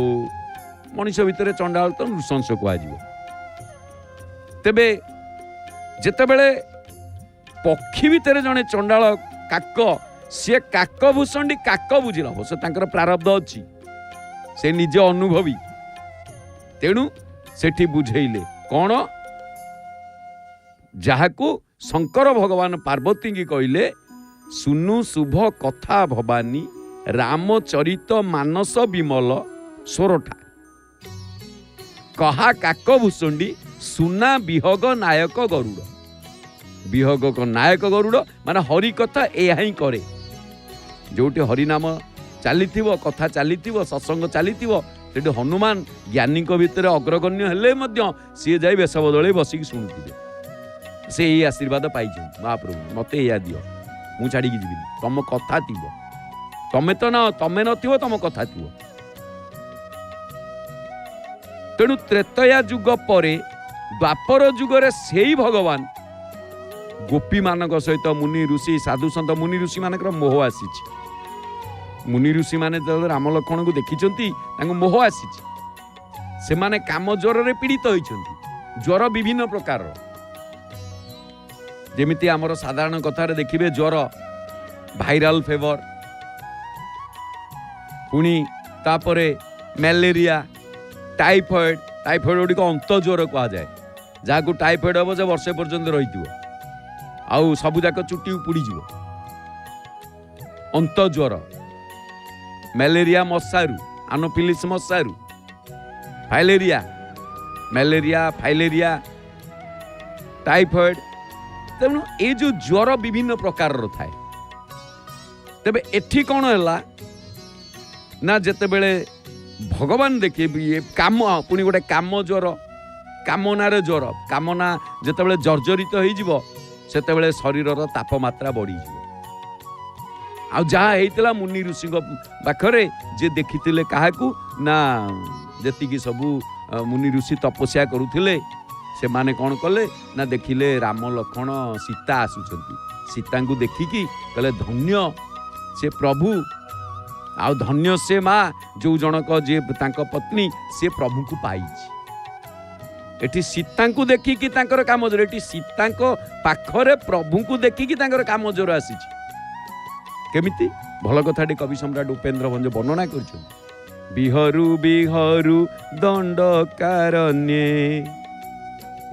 ମଣିଷ ଭିତରେ ଚଣ୍ଡାଳ ତ ନୃଶଂସ କୁହାଯିବ। ତେବେ ଯେତେବେଳେ ପକ୍ଷୀ ଭିତରେ ଜଣେ ଚଣ୍ଡାଳ କାକ, ସିଏ କାକଭୂଷଣ୍ଡୀ କାକ ବୁଝିଲା। ସେ ତାଙ୍କର ପ୍ରାରବ୍ଧ ଅଛି, ସେ ନିଜେ ଅନୁଭବୀ। ତେଣୁ ସେଠି ବୁଝେଇଲେ କ'ଣ, ଯାହାକୁ ଶଙ୍କର ଭଗବାନ ପାର୍ବତୀଙ୍କୁ କହିଲେ ସୁନୁ ଶୁଭ କଥା ଭବାନୀ ରାମଚରିତ ମାନସ ବିମଲ ସୋରଠା କହା କାକଭୂଷଣ୍ଡୀ ସୁନା ବିହଗ ନାୟକ ଗରୁଡ଼। ବିହଗ ନାୟକ ଗରୁଡ଼ ମାନେ ହରି କଥା ଏହା ହିଁ କରେ। ଯୋଉଠି ହରିନାମ ଚାଲିଥିବ, କଥା ଚାଲିଥିବ, ସତ୍ସଙ୍ଗ ଚାଲିଥିବ, ସେଠି ହନୁମାନ ଜ୍ଞାନୀଙ୍କ ଭିତରେ ଅଗ୍ରଗଣ୍ୟ ହେଲେ ମଧ୍ୟ ସିଏ ଯାଇ ବେଶ ବଦଳେଇ ବସିକି ଶୁଣୁଥିବେ। ସେ ଏଇ ଆଶୀର୍ବାଦ ପାଇଛନ୍ତି, ମହାପ୍ରଭୁ ମତେ ଏଇଆ ଦିଅ, ମୁଁ ଛାଡ଼ିକି ଯିବିନି, ତମ କଥା ଥିବ। ତମେ ତ ନା, ତମେ ନଥିବ, ତମ କଥା ଥିବ। ତେଣୁ ତ୍ରେତୟା ଯୁଗ ପରେ ଦ୍ୱାପର ଯୁଗରେ ସେଇ ଭଗବାନ ଗୋପୀମାନଙ୍କ ସହିତ ମୁନି ଋଷି ସାଧୁସନ୍ଥ ମୁନି ଋଷି ମାନଙ୍କର ମୋହ ଆସିଛି। ମୁନି ଋଷି ମାନେ ଯେତେବେଳେ ରାମ ଲକ୍ଷ୍ମଣଙ୍କୁ ଦେଖିଛନ୍ତି ତାଙ୍କୁ ମୋହ ଆସିଛି। ସେମାନେ କାମ ଜ୍ୱରରେ ପୀଡ଼ିତ ହୋଇଛନ୍ତି। ଜ୍ୱର ବିଭିନ୍ନ ପ୍ରକାରର, ଯେମିତି ଆମର ସାଧାରଣ କଥାରେ ଦେଖିବେ ଜ୍ୱର, ଭାଇରାଲ ଫେଭର, ପୁଣି ତାପରେ ମ୍ୟାଲେରିଆ, ଟାଇଫଏଡ୍। ଟାଇଫଏଡ୍ ଗୁଡ଼ିକ ଅନ୍ତ ଜ୍ୱର କୁହାଯାଏ। ଯାହାକୁ ଟାଇଫଏଡ୍ ହେବ ସେ ବର୍ଷେ ପର୍ଯ୍ୟନ୍ତ ରହିଥିବ, ଆଉ ସବୁଯାକ ଚୁଟି ଉପୁଡ଼ିଯିବ। ଅନ୍ତ ଜ୍ୱର। ମ୍ୟାଲେରିଆ ମଶାରୁ, ଆନୋଫିଲିସ୍ ମଶାରୁ। Filaria, malaria, filaria, typhoid. ତେଣୁ ଏଇ ଯେଉଁ ଜ୍ୱର ବିଭିନ୍ନ ପ୍ରକାରର ଥାଏ। ତେବେ ଏଠି କ'ଣ ହେଲା ନା ଯେତେବେଳେ ଭଗବାନ ଦେଖିବେ ଇଏ କାମ, ପୁଣି ଗୋଟେ କାମ ଜ୍ୱର, କାମନାର ଜ୍ୱର। କାମନା ଯେତେବେଳେ ଜର୍ଜରିତ ହେଇଯିବ ସେତେବେଳେ ଶରୀରର ତାପମାତ୍ରା ବଢ଼ିଯିବ। ଆଉ ଯାହା ହେଇଥିଲା ମୁନି ଋଷିଙ୍କ ପାଖରେ, ଯିଏ ଦେଖିଥିଲେ କାହାକୁ ନା ଯେତିକି ସବୁ ମୁନି ଋଷି ତପସ୍ୟା କରୁଥିଲେ, ସେମାନେ କ'ଣ କଲେ ନା ଦେଖିଲେ ରାମ ଲକ୍ଷ୍ମଣ ସୀତା ଆସୁଛନ୍ତି। ସୀତାଙ୍କୁ ଦେଖିକି କହିଲେ ଧନ୍ୟ ସେ ପ୍ରଭୁ, ଆଉ ଧନ୍ୟ ସେ ମା ଯୋଉ ଜଣକ ଯିଏ ତାଙ୍କ ପତ୍ନୀ ସିଏ ପ୍ରଭୁଙ୍କୁ ପାଇଛି। ଏଠି ସୀତାଙ୍କୁ ଦେଖିକି ତାଙ୍କର କାମ ଜ୍ୱର, ଏଠି ସୀତାଙ୍କ ପାଖରେ ପ୍ରଭୁଙ୍କୁ ଦେଖିକି ତାଙ୍କର କାମ ଜ୍ୱର ଆସିଛି। କେମିତି? ଭଲ କଥାଟି କବି ସମ୍ରାଟ ଉପେନ୍ଦ୍ର ଭଞ୍ଜ ବର୍ଣ୍ଣନା କରିଛନ୍ତି। ବିହରୁ ବିହରୁ ଦଣ୍ଡକାରଣ୍ୟେ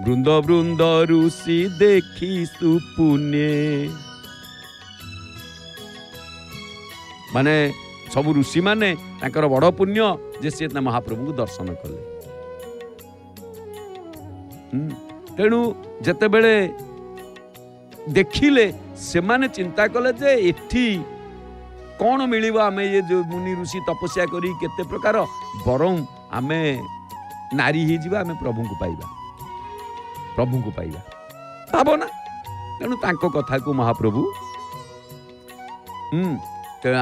ବୃନ୍ଦ ବୃନ୍ଦ ଋଷି ଦେଖି ସୁପୁଣ୍ୟେ। ମାନେ ସବୁ ଋଷି ମାନେ ତାଙ୍କର ବଡ଼ ପୁଣ୍ୟ ଯେ ସେ ମହାପ୍ରଭୁଙ୍କୁ ଦର୍ଶନ କଲେ। ତେଣୁ ଯେତେବେଳେ ଦେଖିଲେ ସେମାନେ ଚିନ୍ତା କଲେ ଯେ ଏଠି କ'ଣ ମିଳିବ, ଆମେ ଏ ଯେଉଁ ମୁନି ଋଷି ତପସ୍ୟା କରି କେତେ ପ୍ରକାର, ବରଂ ଆମେ ନାରୀ ହେଇଯିବା, ଆମେ ପ୍ରଭୁଙ୍କୁ ପାଇବା, ପ୍ରଭୁଙ୍କୁ ପାଇବା ଭାବନା। ତେଣୁ ତାଙ୍କ କଥାକୁ ମହାପ୍ରଭୁ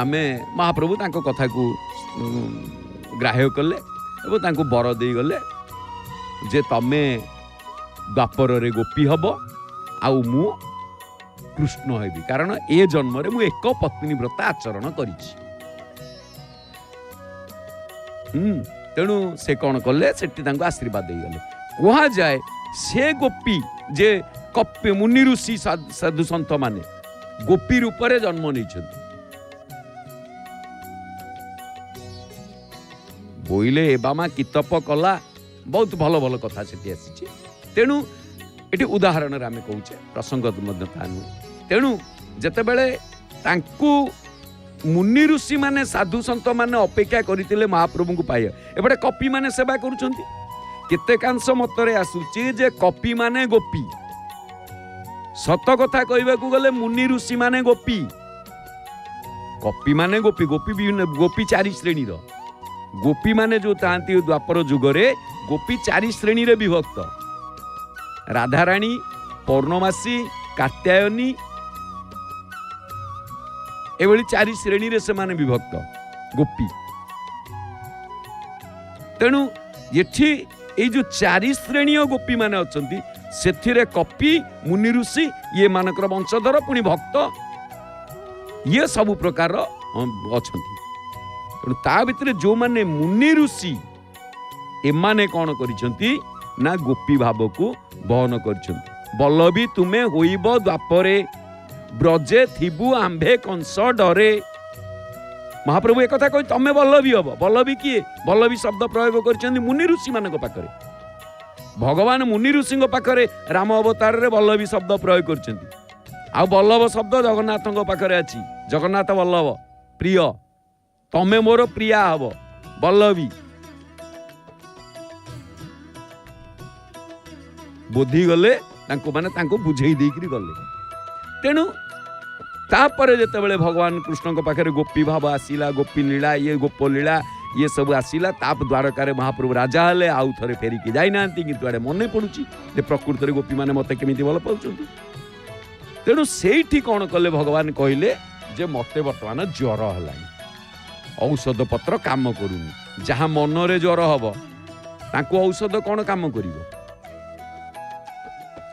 ଆମେ ମହାପ୍ରଭୁ ତାଙ୍କ କଥାକୁ ଗ୍ରାହ୍ୟ କଲେ ଏବଂ ତାଙ୍କୁ ବର ଦେଇଗଲେ ଯେ ତମେ ଦ୍ୱାପରରେ ଗୋପୀ ହବ, ଆଉ ମୁଁ କୃଷ୍ଣ ହେବି, କାରଣ ଏ ଜନ୍ମରେ ମୁଁ ଏକ ପତ୍ନୀ ବ୍ରତ ଆଚରଣ କରିଛି। ତେଣୁ ସେ କ'ଣ କଲେ, ସେଠି ତାଙ୍କୁ ଆଶୀର୍ବାଦ ଦେଇଗଲେ। କୁହାଯାଏ ସେ ଗୋପୀ ଯେ ମୁନି ଋଷି ସାଧୁ ସନ୍ଥ ମାନେ ଗୋପୀ ରୂପରେ ଜନ୍ମ ନେଇଛନ୍ତି। ବୋଇଲେ ଏବାମା କିତପ କଲା, ବହୁତ ଭଲ ଭଲ କଥା ସେଠି ଆସିଛି। ତେଣୁ ଏଠି ଉଦାହରଣରେ ଆମେ କହୁଛେ, ପ୍ରସଙ୍ଗ ମଧ୍ୟ ତାହା ନୁହେଁ। ତେଣୁ ଯେତେବେଳେ ତାଙ୍କୁ मुनि ऋषि माने साधु सन्त माने अपेक्षा करथिले महाप्रभु को पाए एबडे कपि माने सेवा करूछंती केतेकांश मतरे आसुची जे कपि माने गोपी सत कथा कहबाकू गले मुनि ऋषि माने गोपी कपि माने गोपी गोपी भी गोपी 4 श्रेणी रो गोपी माने जो तांती द्वापर जुगरे गोपी 4 श्रेणी रे विभक्त राधाराणी पौर्णमासी कात्यायनी एभली 4 श्रेणी रे से माने विभक्त गोपी तेणु एठी ए जो 4 श्रेणी गोपी माने अछंती सेथिरे कपि मुनि ऋषि ये मानकर वंशधर पुणी भक्त ये सब प्रकार अछंती तेणु ता भितर जो माने मुनि ऋषि एमाने कौन करिसंती ना गोपी भाव को बहन करिसंती बल्लभी तुमे होइब द्वापरे ब्रजे थिबु आंभे कंस डरे महाप्रभु एक कथा कहि तमे बल्लभी हब बल्लभी किए बल्लभी शब्द प्रयोग करिसंती मुनि ऋषि मानक पाखरे भगवान मुनि ऋषि पाखरे राम अवतार रे बल्लभी शब्द प्रयोग करिसंती आ बल्लभ शब्द जगन्नाथ पाखरे अछि जगन्नाथ बल्लभ प्रिय तमे मोर प्रिया हब बल्लभी बुद्धि गले तांको माने तांको बुझेई देकरी गले तेणु तापर जेतेबेले भगवान कृष्ण को पाखरे गोपी भाव आसीला गोपी लीला ये गोप लीला ये सब आसीला ताप द्वारकार महाप्रभु राजा हेले आउ थरे फेरिकी जाई नांती किंतु आडे मने पडुची जे प्रकृति रे गोपी माने मते केमिति भल पाउचंती तेणु सेठी कोन कले भगवान कहिले जे मते वर्तमान ज्वर हलानी औषध पत्र काम करूनी जहाँ मनरे ज्वर हब तांको औषध कोन काम करिवो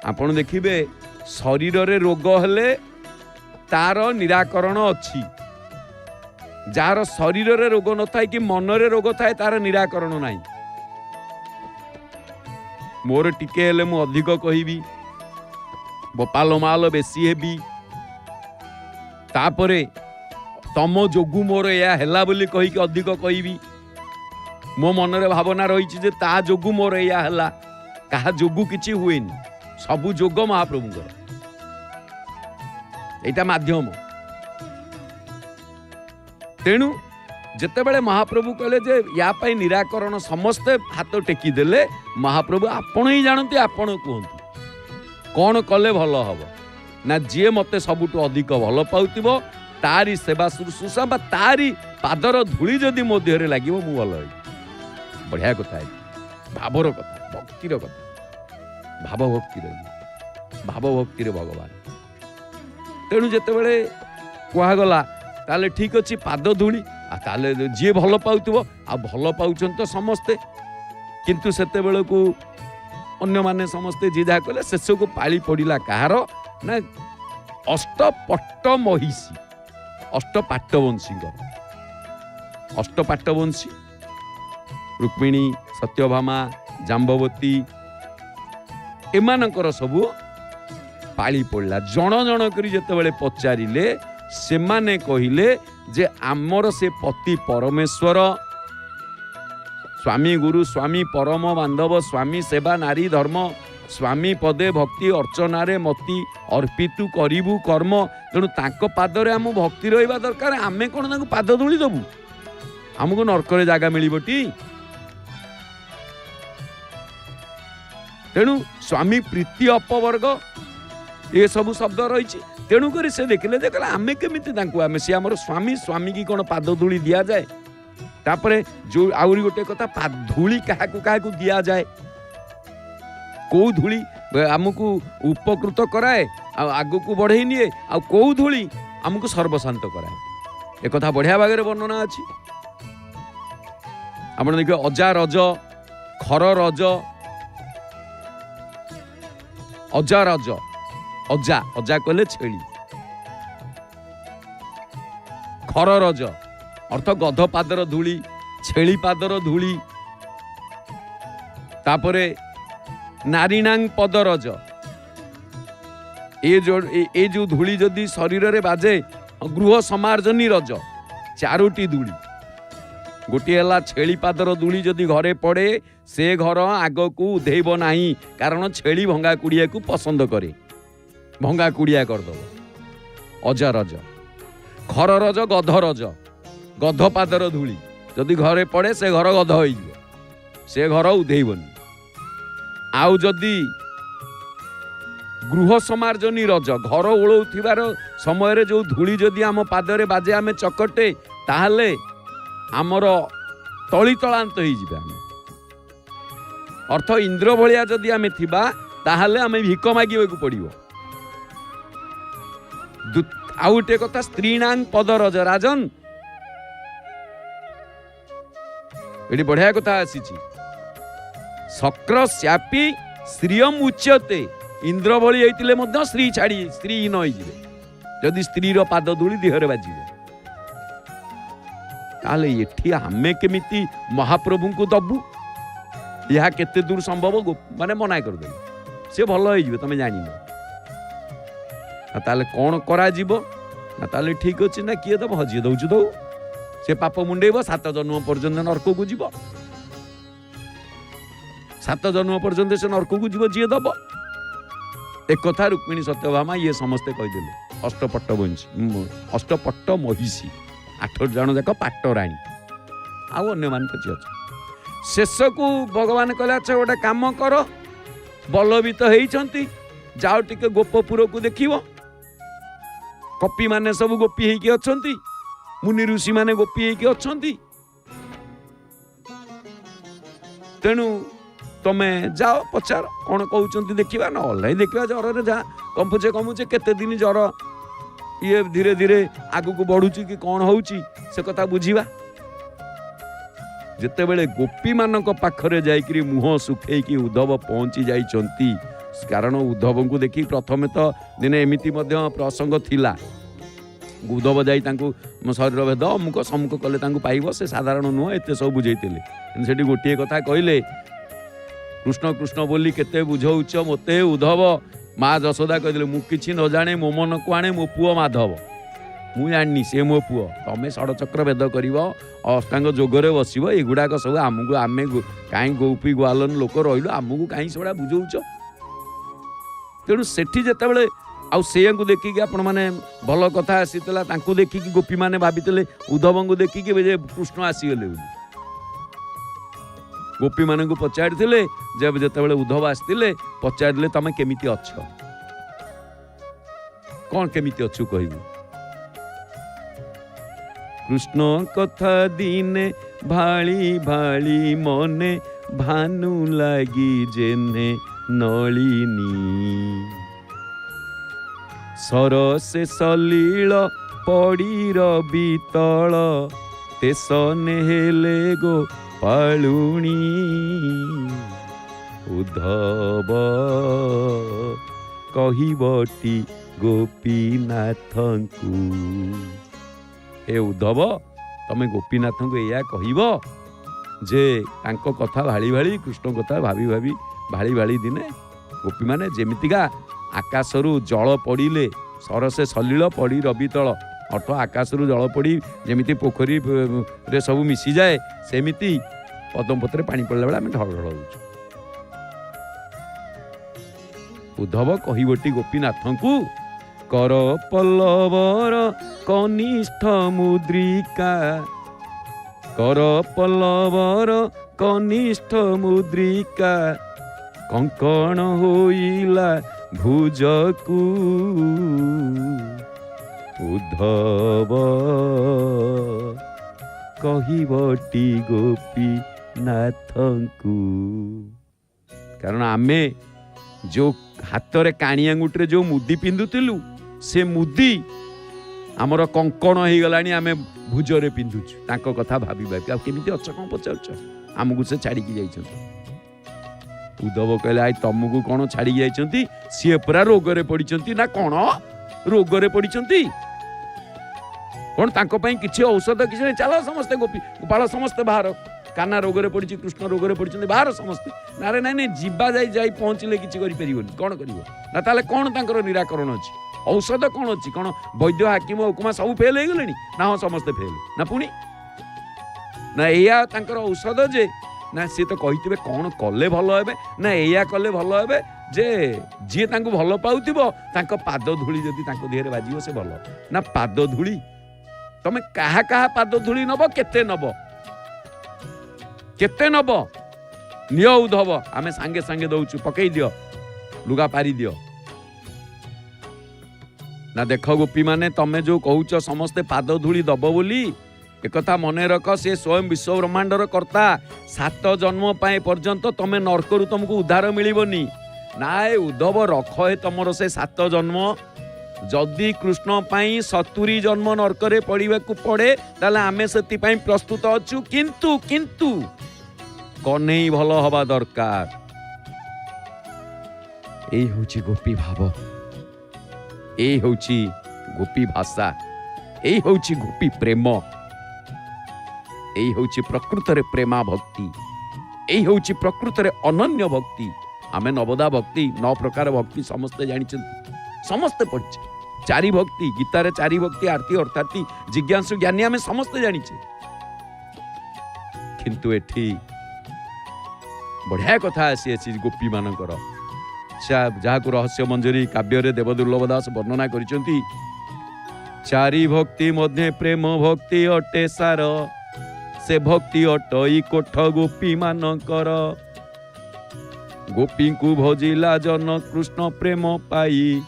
आपण देखिबे शरीर रे रोग हेले तार निराकरण अच्छी जार शरीर रे रोग न थाए कि मन रे रोग थाए तार निराकरण नहीं मोर टिके हेले मु अधिक कहिबी बोपाल माल बेसी हेबी तापरे तम जोगु मोर या हेला बोली कहि कि अधिक कहिबी मो मन रे भावना रही जे ता जोगु मोर या हेला कहा जोगु किछि हुएनी सबु जोग महाप्रभुଙ୍କର एटा माध्यम तेणु जेतेबेले महाप्रभु कहले जे या पाई निराकरण समस्ते हाथ टेकी देले महाप्रभु आपण ही जानते आपण कहंतु कौन कले भल हब ना जी मते सबुठु अधिक भल पाउतिबो तारी सेवा शुश्रूषा बा तारी पादर धूली जदि मो देहरे लागिबो मु भल होई बढ़िया कथा है भावर कथा भक्तिर कथा भाव भक्ति रे भगवान तेणु जेतेबेले कहगला ताले ठीक अच्छी पाद धूली आ ताले जी भल पाउतिबो आ भल पाउछन तो समस्ते किंतु सेते बेले को अन्य माने समस्ते जी जा कहले शेष को पाली पड़िला कहार ना अष्टपट्ट महिषी अष्टपाट्टवंशी अष्टपाट्टवंशी रुक्मिणी सत्यभामा जाम्बवती एमानकर सबू पाली पड़ला जन जन करी जेतेबेले पचारिले से माने कहिले जे आमर से पति परमेश्वर स्वामी गुरु स्वामी परम बांधव स्वामी सेवा नारी धर्म स्वामी पदे भक्ति अर्चनारे मति अर्पितु करिबु कर्म तेणु तांको पादरे आम भक्ति रहिबा दरकार आमे कोन तांको पाद धूली दबु हमको नरकरे जागा मिलिबटी तेणु स्वामी प्रीति अपवर्ग ये सब शब्द रही तेणुक से देखिले जे कहला आमे केमिति तांको आमे से हमर स्वामी स्वामी की कोन पाद धूली दिया जाए तापरे जो आउरी गोटे कथा धूली काहाकू काहाकू दिया जाए को धूली आमको उपकृत कराए आगु को बढ़े निए आ को धूली आमको सर्वशांत कराए एक कथा बढ़िया भागे वर्णना अच्छी आप देखिए अजा रज खर रज अजा रज अजा अजा कहले छेली खर रज अर्थ गध पादर धूली छेली पादर धूली तापरे नारीणांग पदरज ए जो धूली जदि शरीर रे बाजे गृह समार्जनी रज चारोटी धूली गोटे है छेली पादर धूली जदि घरे पड़े से घर आग को उधेब नहीं कारण छेली भंगा कुड़िया को पसंद करे भंगा कुड़िया करदब अजरज ଖର ରଜ ଗଧ ରଜ, ଗଧ ପାଦର ଧୂଳି ଯଦି ଘରେ ପଡ଼େ ସେ ଘର ଗଧ ହୋଇଯିବ, ସେ ଘର ଉଧେଇବନି। ଆଉ ଯଦି ଗୃହ ସମାର୍ଜନୀ ରଜ, ଘର ଓଳଉଥିବାର ସମୟରେ ଯେଉଁ ଧୂଳି ଯଦି ଆମ ପାଦରେ ବାଜେ ଆମେ ଚକଟେ, ତାହେଲେ ଆମର ତଳିତଳାନ୍ତ ହେଇଯିବେ ଆମେ। ଅର୍ଥ ଇନ୍ଦ୍ର ଭଳିଆ ଯଦି ଆମେ ଥିବା ତାହେଲେ ଆମେ ଭିକ ମାଗିବାକୁ ପଡ଼ିବ। ଆଉ ଗୋଟେ କଥା, ସ୍ତ୍ରୀଣାଂ ପଦ ରଜ ରାଜନ, ଏଠି ବଢିଆ କଥା ଆସିଛି। ଶକ୍ର ଶ୍ୟାପି ଶ୍ରିୟମ୍ ଉଚ୍ୟତେ, ଇନ୍ଦ୍ର ଭଳି ହେଇଥିଲେ ମଧ୍ୟ ସ୍ତ୍ରୀହୀନ ହେଇଯିବେ ଯଦି ସ୍ତ୍ରୀର ପାଦ ଧୂଳି ଦେହରେ ବାଜିବ। ତାହେଲେ ଏଠି ଆମେ କେମିତି ମହାପ୍ରଭୁଙ୍କୁ ଦବୁ? ଏହା କେତେ ଦୂର ସମ୍ଭବ? ମାନେ ମନା କରିଦେବେ, ସେ ଭଲ ହେଇଯିବେ, ତମେ ଜାଣିନ। ତାହେଲେ କ'ଣ କରାଯିବ? ନା ତାହେଲେ ଠିକ ଅଛି, ନା କିଏ ଦବ? ଯିଏ ଦଉଛି ଦଉ, ସେ ପାପ ମୁଣ୍ଡେଇବ, 7 ଜନ୍ମ ପର୍ଯ୍ୟନ୍ତ ନରକକୁ ଯିବ। 7 ଜନ୍ମ ପର୍ଯ୍ୟନ୍ତ ସେ ନରକକୁ ଯିବ ଯିଏ ଦବ। ଏକଥା ରୁକ୍ମିଣୀ ସତ୍ୟଭାମା ଇଏ ସମସ୍ତେ କହିଦେଲେ। ଅଷ୍ଟପଟ୍ଟ ମହିଷୀ 8 ଜଣ ଯାକ ପାଟରାଣୀ, ଆଉ ଅନ୍ୟମାନେ କିଛି ଅଛି। ଶେଷକୁ ଭଗବାନ କହିଲେ, ଆଚ୍ଛା ଗୋଟେ କାମ କର, ବଲବିତ ହେଇଛନ୍ତି, ଯାଅ ଟିକେ ଗୋପପୁରକୁ ଦେଖିବ। କପିମାନେ ସବୁ ଗୋପୀ ହେଇକି ଅଛନ୍ତି, ମୁନି ଋଷି ମାନେ ଗୋପୀ ହେଇକି ଅଛନ୍ତି, ତେଣୁ ତମେ ଯାଅ ପଚାର କ'ଣ କହୁଛନ୍ତି ଦେଖିବା। ନହେଲେ ଦେଖିବା ଜ୍ୱରରେ ଯାହା କମୁଛେ କେତେ ଦିନ ଜ୍ୱର ଇଏ ଧୀରେ ଧୀରେ ଆଗକୁ ବଢୁଛି କି କ'ଣ ହଉଛି ସେ କଥା ବୁଝିବା। ଯେତେବେଳେ ଗୋପୀମାନଙ୍କ ପାଖରେ ଯାଇକିରି ମୁହଁ ଶୁଖେଇକି ଉଦ୍ଧବ ପହଞ୍ଚି ଯାଇଛନ୍ତି, କାରଣ ଉଦ୍ଧବଙ୍କୁ ଦେଖି ପ୍ରଥମେ ତ ଦିନେ ଏମିତି ମଧ୍ୟ ପ୍ରସଙ୍ଗ ଥିଲା, ଉଦ୍ଧବ ଯାଇ ତାଙ୍କୁ ଶରୀର ଭେଦ ଅମୁକ ସମ୍ମୁଖ କଲେ ତାଙ୍କୁ ପାଇବ, ସେ ସାଧାରଣ ନୁହଁ, ଏତେ ସବୁ ବୁଝେଇଥିଲେ। ସେଠି ଗୋଟିଏ କଥା କହିଲେ, କୃଷ୍ଣ କୃଷ୍ଣ ବୋଲି କେତେ ବୁଝଉଛ ମୋତେ ଉଦ୍ଧବ। ମା ଯଶୋଦା କହିଥିଲେ, ମୁଁ କିଛି ନ ଜାଣେ ମୋ ମନକୁ ଆଣେ ମୋ ପୁଅ ମାଧବ, ମୁଁ ଜାଣିନି ସେ ମୋ ପୁଅ। ତମେ ଷଡ଼ଚକ୍ର ଭେଦ କରିବ, ଅଷ୍ଟାଙ୍ଗ ଯୋଗରେ ବସିବ, ଏଗୁଡ଼ାକ ସବୁ ଆମକୁ, ଆମେ କାହିଁ ଗୋପୀ ଗ୍ୱାଲନ ଲୋକ ରହିଲୁ, ଆମକୁ କାହିଁ ସେଗୁଡ଼ା ବୁଝଉଛ? ତେଣୁ ସେଠି ଯେତେବେଳେ ଆଉ ସେଇଆଙ୍କୁ ଦେଖିକି ଆପଣମାନେ ଭଲ କଥା ଆସିଥିଲା, ତାଙ୍କୁ ଦେଖିକି ଗୋପୀମାନେ ଭାବିଥିଲେ ଉଦ୍ଧବଙ୍କୁ ଦେଖିକି ଯେ କୃଷ୍ଣ ଆସିଗଲେ ବୋଲି। ଗୋପୀମାନଙ୍କୁ ପଚାରିଥିଲେ, ଯେତେବେଳେ ଉଦ୍ଧବ ଆସିଥିଲେ ପଚାରିଲେ ତମେ କେମିତି ଅଛ, କ'ଣ କେମିତି ଅଛୁ କହିବୁ। କୃଷ୍ଣ କଥା ଦିନେ ଭାଳି ଭାଳି ମନେ, ଭାନୁ ଲାଗି ଜେନେ ନଳିନୀ, ସରସେ ସଲିଳ ପଡ଼ିର ବିତଳ, ତେସ ନେହେଲେ ଗୋ ପାଳୁଣୀ। ଉଦ୍ଧବ କହିବଟି ଗୋପୀନାଥଙ୍କୁ, ହେ ଉଦ୍ଧବ ତମେ ଗୋପୀନାଥଙ୍କୁ ଏଇଆ କହିବ ଯେ ତାଙ୍କ କଥା ଭାଳି ଭାଳି, କୃଷ୍ଣ କଥା ଭାବି ଭାବି ଭାଳି ଭାଳି ଦିନେ ଗୋପୀମାନେ ଯେମିତିକା ଆକାଶରୁ ଜଳ ପଡ଼ିଲେ, ସରସେ ସଲିଳ ପଡ଼ି ରବିତଳ, ଅର୍ଥ ଆକାଶରୁ ଜଳ ପଡ଼ି ଯେମିତି ପୋଖରୀରେ ସବୁ ମିଶିଯାଏ, ସେମିତି ପଦ୍ମପତ୍ରରେ ପାଣି ପଡ଼ିଲା ବେଳେ ଆମେ ଢଳ ଢଳ ହେଉଛୁ। ଉଦ୍ଧବ କହିବଟି ଗୋପୀନାଥଙ୍କୁ, କର ପଲ୍ଲବର କନିଷ୍ଠ ମୁଦ୍ରିକା, କର ପଲ୍ଲବର କନିଷ୍ଠ ମୁଦ୍ରିକା, କଙ୍କଣ ହୋଇଲା ଭୁଜକୁ। ଉଦ୍ଧବ କହିବଟି ଗୋପୀନାଥଙ୍କୁ, କାରଣ ଆମେ ଯେଉଁ ହାତରେ କାଣି ଆଙ୍ଗୁଠିରେ ଯେଉଁ ମୁଦି ପିନ୍ଧୁଥିଲୁ, ସେ ମୁଦି ଆମର କଙ୍କଣ ହେଇଗଲାଣି, ଆମେ ଭୁଜରେ ପିନ୍ଧୁଛୁ। ତାଙ୍କ କଥା ଭାବି ଭାବି ଆଉ କେମିତି ଅଛ କ'ଣ ପଚାରୁଛ? ଆମକୁ ସେ ଛାଡ଼ିକି ଯାଇଛନ୍ତି। ଉଦ୍ଧବ କହିଲେ, ଆଇ ତମକୁ କ'ଣ ଛାଡ଼ିକି ଯାଇଛନ୍ତି? ସିଏ ପୁରା ରୋଗରେ ପଡ଼ିଛନ୍ତି। ନା କ'ଣ ରୋଗରେ ପଡ଼ିଛନ୍ତି? କ'ଣ ତାଙ୍କ ପାଇଁ କିଛି ଔଷଧ କିଛି ନାହିଁ? ଚାଲ ସମସ୍ତେ ଗୋପାଳ ସମସ୍ତେ ବାହାର, କାହ୍ନା ରୋଗରେ ପଡ଼ିଛି, କୃଷ୍ଣ ରୋଗରେ ପଡ଼ିଛନ୍ତି, ବାହାର ସମସ୍ତେ। ନାରେ ନାଇଁ ନାଇଁ, ଯିବା ଯାଇ ପହଞ୍ଚିଲେ କିଛି କରିପାରିବନି, କ'ଣ କରିବ? ନା ତାହେଲେ କ'ଣ ତାଙ୍କର ନିରାକରଣ ଅଛି? ଔଷଧ କ'ଣ ଅଛି? କ'ଣ ବୈଦ୍ୟ ହାକିମ ହୁକୁମା ସବୁ ଫେଲ୍ ହେଇଗଲେଣି? ନା ହଁ ସମସ୍ତେ ଫେଲ୍। ନା ପୁଣି ନା ଏଇଆ ତାଙ୍କର ଔଷଧ ଯେ, ନା ସିଏ ତ କହିଥିବେ କ'ଣ କଲେ ଭଲ ହେବେ, ନା ଏଇଆ କଲେ ଭଲ ହେବେ ଯେ ଯିଏ ତାଙ୍କୁ ଭଲ ପାଉଥିବ ତାଙ୍କ ପାଦ ଧୂଳି ଯଦି ତାଙ୍କ ଦେହରେ ବାଜିବ ସେ ଭଲ। ନା ପାଦ ଧୂଳି तमे कहा कहा पाद धूली नब केते नब नियो उद्धव आमे सांगे सांगे दउछु पकई दियो लुगा पारी दियो ना। देख गोपी माने तमे जो कहूच समस्ते पाद धूली दब बोली एकथा मन रख से स्वयं विश्व ब्रह्मांडर कर्ता 7 जन्म पाए पर्यंत तमे नरकरू तुमको उद्धार मिलबनी ना। उद्धव रख है तुमर से 7 जन्म जदि कृष्ण पाई 70 जन्म नरकरे पड़िबा को पड़े ताले आमे सेति पाई प्रस्तुत अछु किंतु किंतु कन्हई भल हवा दरकार। एई होची गोपी भाव, एई होची गोपी भाषा, एई होची गोपी प्रेम, एई होची प्रकृत रे प्रेमा भक्ति, एई होची प्रकृत रे अनन्य भक्ति। आमे नवदा भक्ति 9 प्रकार भक्ति समस्ते जानिछंती, समस्ते पढ़िछे। 4 भक्ति गीतारे 4 भक्ति आरती अर्थाती जिज्ञासु ज्ञानी आमे समस्ते जानिछे। किंतु एठी बढ़िया कथा आसी गोपी मानकर जहाँ को रहस्य मंजरी काव्य रे देवदुर्लभ दास वर्णना करिसेंती। 4 भक्ति मध्य प्रेम भक्ति अटे सार से भक्ति अटई कोठ गोपी मानकर। गोपी को भजिला जन कृष्ण प्रेम पाई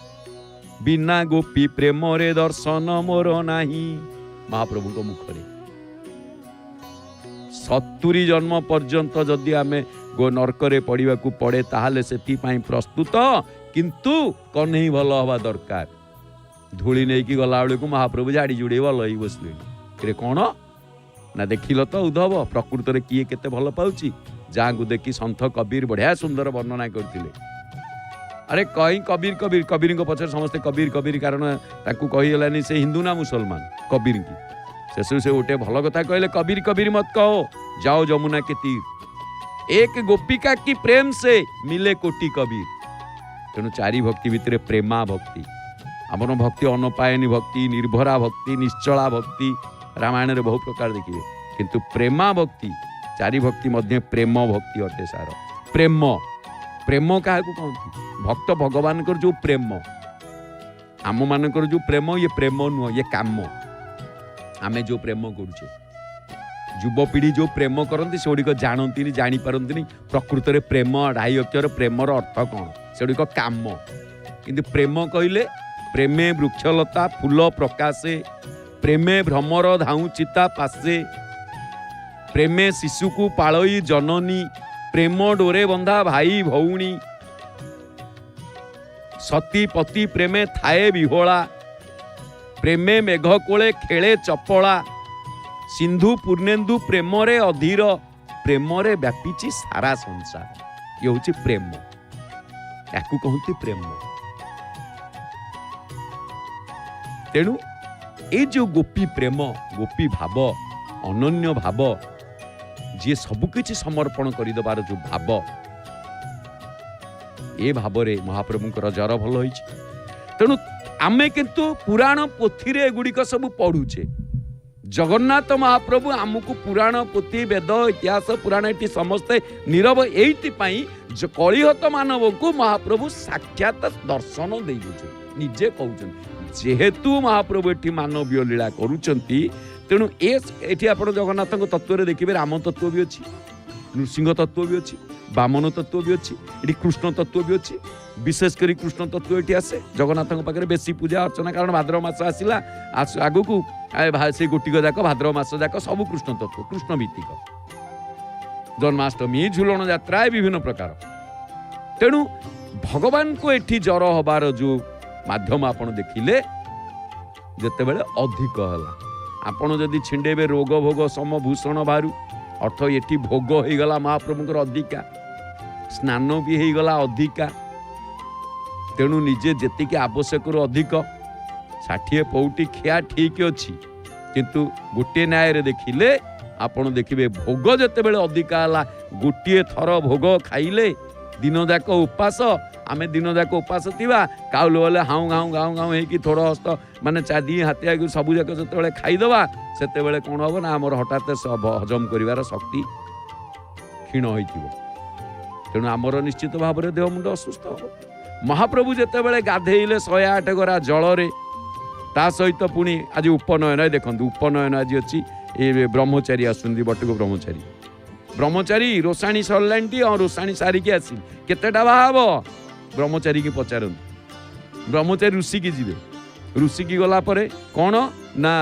बिना गोपी प्रेम रे दर्शन मोर नाही। महाप्रभु को मुखरे 70 जन्म पर्यंत जदि आमे गो नरकरे पड़िबा को पड़े ताहाले सेति पाई प्रस्तुत किंतु कन्हई भल हवा दरकार। धूली नहीं कि गला बेलू महाप्रभु झाड़ी जुड़े भल ही बसले रे कौन ना देखिल तो उद्धव प्रकृत रे किए केते भल पाउची। जहाँ को देखी संत कबीर बढ़िया सुंदर वर्णना करथिले। अरे कहीं कबीर कबीर कबीर को पछर समस्ते कबीर कबीर कारण ताकू कही गलानी से हिंदू ना मुसलमान कबीर की शेष से गोटे भल कथा कहले कबीर कबीर मत कहो जाओ जमुना के तीर, एक गोपिका की प्रेम से मिले कोटि कबीर। तेणु 4 भक्ति भितर प्रेमा भक्ति आमर भक्ति अनपायनी भक्ति, निर्भरा भक्ति, निश्चला भक्ति रामायण रे बहुत प्रकार देखिए किंतु प्रेमा भक्ति 4 भक्ति मध्य प्रेम भक्ति अटे सार। प्रेम प्रेम क्या कहते भक्त भगवान जो प्रेम आम मानकर जो प्रेम ये प्रेम नुह ये काम आमे जो प्रेम करुचे युवपीढ़ी जो प्रेम करती से गुड़िक जानती जानी पारती प्रकृत में प्रेम 2 अक्षर प्रेमर अर्थ कौन से गुड़िक काम किंतु प्रेम कहले प्रेमे वृक्षलता फूल प्रकाशे प्रेमे भ्रमर धाऊ चिता पासे प्रेमे शिशु को पालई जननी प्रेम डोरे बंधा भाई भौणी सती पति प्रेमे थाए विहोला प्रेमे मेघ कोले खेले चपला सिंधु पूर्णेन्दु प्रेम रे अधीर प्रेम रे व्यापीची सारा संसार। ये हूँ प्रेम या कहती प्रेम। तेणु ये जो गोपी प्रेम गोपी भाव अनन्य भाव जी सबकिछि समर्पण करदेवार जो भाव ए भाव रे महाप्रभुंकर जर भल होइछि। तेणु आमे किंतु पुराण पोथी रे गुड़िक सब पढ़ुचे जगन्नाथ महाप्रभु आमको पुराण पोथी वेद इतिहास पुराण ये समस्ते नीरव एइति कलिहत मानव को महाप्रभु साक्षात दर्शन देउछे निजे कहउछन जेहेतु महाप्रभु एठी मानवीय लीला करूचंती। तेणु एठी आपण जगन्नाथ तत्व रे देखिबे राम तत्व भी अछि, नृसिंह तत्व भी अछि, बामन तत्व भी अछि, एठी कृष्ण तत्व भी अछि। विशेष करी कृष्ण तत्व एठी आसे जगन्नाथ पाखे बेसी पूजा अर्चना कारण भाद्रव मास आसिला आगु को से गोटिक जाक भाद्रव मास जाक सब कृष्ण तत्व कृष्ण भित्तिक जन्माष्टमी झुलन यात्रा विभिन्न प्रकार। तेणु भगवान को एठी जर हबार जो माध्यम आपण देखिले जेते बेले अधिक हला आपण जदि छिंडेबे रोग भोग समभूषण बारू अर्थ एठी भोग हो गला महाप्रभुंकर अधिका स्नान भी हो गला अधिका। तेणु निजे जेतिके आवश्यक अधिक 60 पौटी खिया ठीक अच्छी किंतु गोटे न्याय रे देखिले आपण देखिबे भोग जेते बेले अधिका हला गोटे थर भोग खाइले दिन जाक उपास आमे दिन जाक उपास थिबा काउल वाले हाउ गाउ गाउ गाउ हेकी थोड़ा हस्त माने चादी हाथिया सबू जाक जेते खाईदबा सेते बेले कोन हो ना हमर हठात हजम करिवार शक्ति क्षीण होइथिबो। तेणु आमर निश्चित भाव देह मुंड असुस्थ हो। महाप्रभु जेते बेले गाधेइले 108 गरा जल रे ता सहित पुणी आज उपनयन देखु उपनयन आज अच्छी ये ब्रह्मचारी आसुँच बटुक ब्रह्मचारी रोषाणी सरलानी रोषाणी सारिकी आस केतेटा बाहा ब्रह्मचारी की पचार ब्रह्मचारी ऋषि की जीवे ऋषि की गला कौन ना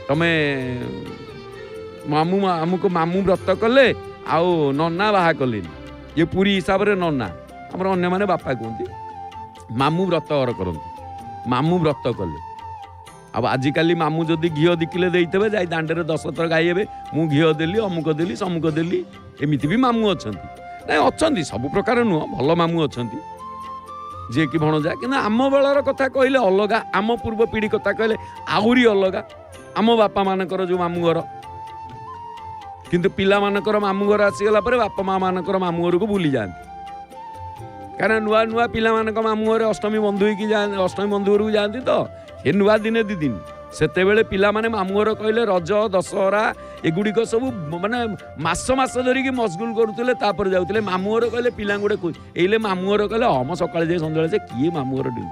तमे मामू आमको मामू व्रत कले आउ नना बाहा कले ये पूरी हिसाब रे नना आमर अन्य माने बापा कहते मामू व्रत करते मामू व्रत कले अब आजिकाली मामू जदि घीओ दिखिले देते जाई दांडे 10 थर गाइबे मु घीओ देली अमुक देली समुक देली एमती भी मामू अच्छा ना अच्छा सब प्रकार नुह भल मामू अच्छा जी कि भणजा कि आम बेलर कथा कहले अलग आम पूर्व पीढ़ी कथा कहले आहरी अलग आम बापा मानकर जो मामू घर किंतु पिला मानकर मामू घर आसीगला पर बापा माँ मानकर मामू घर को भूली जाती कारण नुआ नुआ पिला मानक मामू घर अष्टमी बंधु होगी अष्टमी बंधु घर को जाती तो ये नुआ दिने दी दिन सेतेबेले पिला माने मामू घर कहले रज दशहरा एगुड़िक सब माने मास मास धरिकी मशगुल करुले तापर जाऊे मामू घर कहले पिला गोटे एले मामू घर कहले हम सकाଳେ जाए सन्ध्या से किए मामू घर डिउ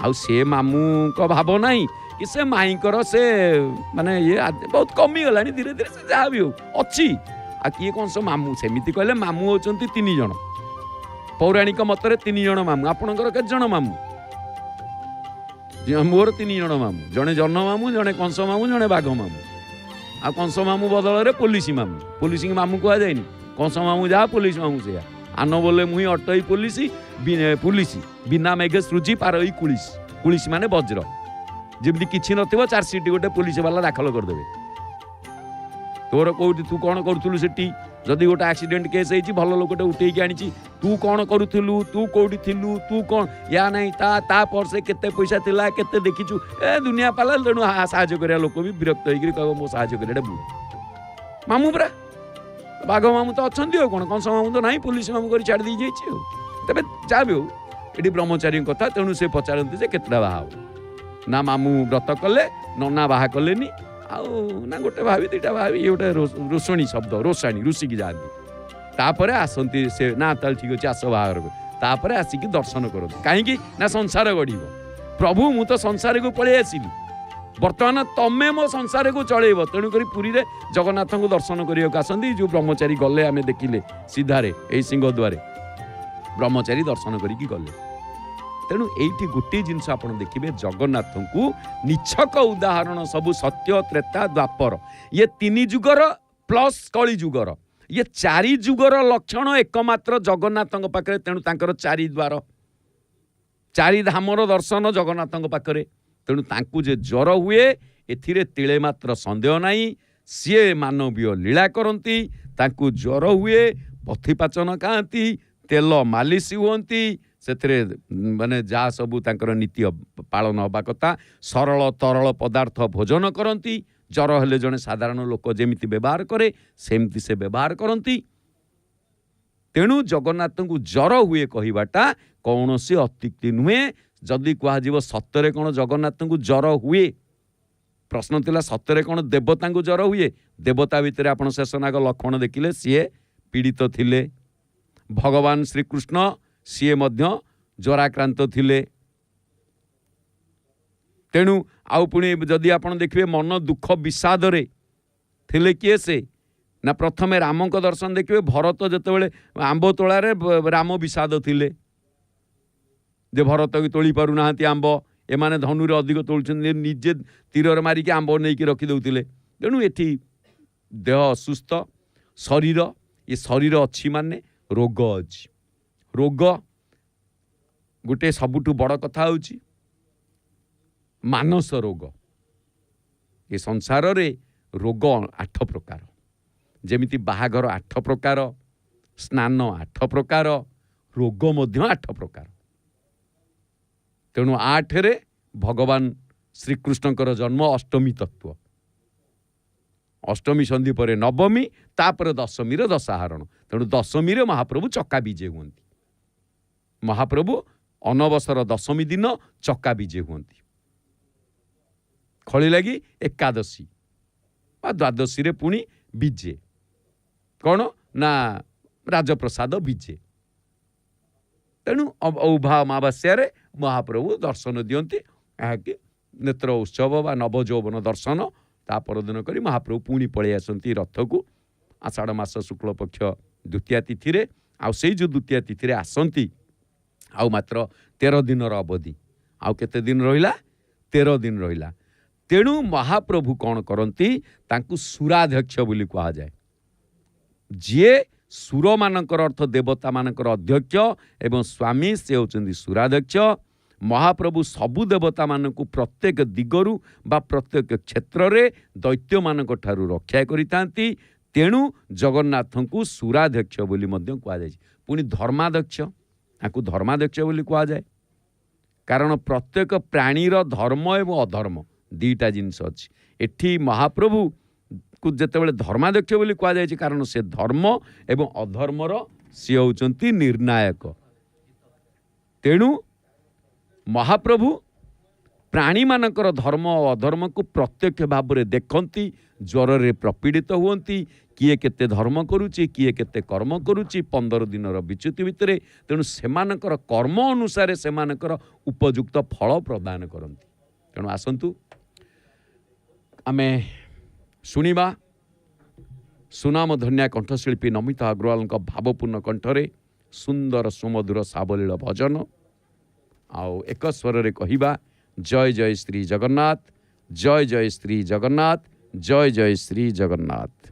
आउ से मामू को भाव नहीं कि से माईकर से माने ये बहुत कमी गला धीरे धीरे से जहाँ भी हो अच्छी आ किए कौन सब मामू सेमिति कहले मामू होचंती 3 जण पौराणिक मतरे 3 जण मामू आपणकर केते जण मामू मोर 3 जण मामू जड़े जन मामू जड़े कंस मामू जड़े बाघ मामू आ कंस मामू बदल पुलिस मामू मामू कह जाए कंस मामू जहाँ पुलिस मामू से आन बोले मुई अटई पुलिस पुलिस बिना मेघे सृजी पारई कुलिस कुलिस माने वज्र जमी किसी नथिबो चार्जसीट गोटे पुलिस वाला दाखल करदेवे तोर कौटी तू कौन करूलु सेठी जदि गोटे एक्सीडेंट केस होती भल लोकटे उठेकी आनी तू कौन करूलु तू कौटी थिलु तू कौन या नहीं ता पर्से केते पैसा थिला केते देखिचु ए दुनिया पाला तेणु साहाଯ୍य करिया लोक भी विरक्त होइकरी कहबो मो साहाଯ୍य करियाटा भूल मामू परा बाघ मामू तो अच्छा कौन कंस मामू तो नहीं पुलिस मामू कर छाड़ दी जाइए तेरे जहाँ भी हो ये ब्रह्मचारी कथा तेणु से पचारती जे केतटा बाहा ना मामू व्रत कले नना बाहा कलेनी आउ ना गोटे भाभी 2टा भाभी ये गोटे रोषणी शब्द रोषाणी ऋषि की जाती तापर आसती से ना ताल ठीक अच्छे आस बाहर तापर आसिक दर्शन करते कहीं ना संसार गढ़ प्रभु मु तो संसार को पलि आसली बर्तमान तमें मो संसार को चलेब तेणुक पुरी में जगन्नाथ को दर्शन करने आसती जो ब्रह्मचारी गले आम देखिले सीधारे यही सिंहद्वारे ब्रह्मचारी दर्शन करके गले तेणु ये गोटे जिनस आप देखिए जगन्नाथ को निछक उदाहरण सबू सत्य त्रेता द्वापर ये 3 जुगर प्लस कली जुगर ये 4 जुगर लक्षण एकमात्र जगन्नाथ पाखे तेणु तांकर 4 द्वार 4 धामर दर्शन जगन्नाथ पाखे तेणु तांकु जे ज्वर हुए एथिरे तिले मात्र संदेह नहीं सी मानवीय लीला करती तांकु ज्वर हुए पथिपाचन खाती तेल मालिश हुंती से माने जा सबू तांकर नीति पालन हवा कथा सरल तरल पदार्थ भोजन करती ज्वर हेले जड़े साधारण लोक जेमिति व्यवहार करे सेमती से व्यवहार करती तेणु जगन्नाथ को ज्वर हुए कहवाटा कौन से अत्युक्ति नुहे जदि कह सतरे कौन जगन्नाथ को ज्वर हुए प्रश्न थिला सतरे कौन देवता को ज्वर हुए देवता भितर आप शेषनाग लक्ष्मण देखिले सी पीड़ित थिले भगवान श्रीकृष्ण सी ज्वराक्रांत थिले तेणु आउ पुणी जदि आप देखिए मन दुख विषाद रे थिले किए से ना प्रथमे राम को दर्शन देखिए भरत जितेबाला आंब तोलारे राम विषाद थिले जे भरत की तोली पारु नाहांती आंब एमाने धनुरे अधिक तोलुछन्ति निजे तीर मारिकी आंब नहीं रखी दउथिले तेणु एठी देह असुस्थ शरीर ये शरीर अच्छी माने रोग अच्छी रोग गोटे सबुठु बड़ कथा होची मानस रोग ये संसार रे रोग 8 प्रकार जेमिति बाहाघर 8 प्रकार स्नान 8 प्रकार रोग मध्य 8 प्रकार तेणु 8 रे भगवान श्रीकृष्णकर जन्म अष्टमी तत्व अष्टमी संधि पर नवमी तापर दशमी रे दशाहरण तेणु दशमी रे महाप्रभु चक्का विजे हुंती महाप्रभु अनवसर दशमी दिन चक्का विजे हुंती खड़ी लगी एकादशी द्वादशी रे पुणी विजे कौन ना राजप्रसाद विजे तेणु औभा अमावास्या रे महाप्रभु दर्शन दियंती कि नेत्र उत्सव बा नवजौवन दर्शन ता परदिन करी महाप्रभु पुणी पलि आसती रथ को आषाढ़ मास शुक्ल पक्ष द्वितीया तिथि रे आउ से जो द्वितीया तिथि रे आसती आउ मात्र 13 दिन अवधि आउ केते दिन रहिला 13 दिन रहिला। तेणु महाप्रभु कौन करती तांकु सुराध्यक्ष बोली कहा जाए। जे सुर मानकर अर्थ देवता मानकर अध्यक्ष एवं स्वामी से होचंदी सुराध्यक्ष। महाप्रभु सबु देवता मानकु प्रत्येक दिगरु बा प्रत्येक क्षेत्र रे दैत्य मानक ठारू रक्षा करितांती। तेणु जगन्नाथंकु सुराध्यक्ष बोली मध्य कहा जाय। पुनी धर्माध्यक्ष आकु धर्माध्यक्ष बोली कहा जाए कारण प्रत्येक प्राणीर धर्म एवं अधर्म दीटा जिनस अच्छी। एठी महाप्रभु को जेतेबेले धर्माध्यक्ष बोली कहा जाय कारण से धर्म एवं अधर्मर सी होचंती निर्णायक। तेणु महाप्रभु प्राणी मानकर धर्म और अधर्म को प्रत्यक्ष भाव में देखती, ज्वर रे प्रपीड़ित हुंती, किए केते धर्म करुची किए केते कर्म करुची 15 दिन विच्युति भितर। तेणु सेमानकर कर्म अनुसार सेमानकर उपयुक्त फल प्रदान करती। तेणु आसंतु आमे शुणिबा सुनाम धन्या कंठशिल्पी नमिता अग्रवाल भावपूर्ण कंठरे सुंदर सुमधुर सावलील भजन आउ एक स्वर रे कहिबा जय जय श्री जगन्नाथ, जय जय श्री जगन्नाथ, जय जय श्री जगन्नाथ।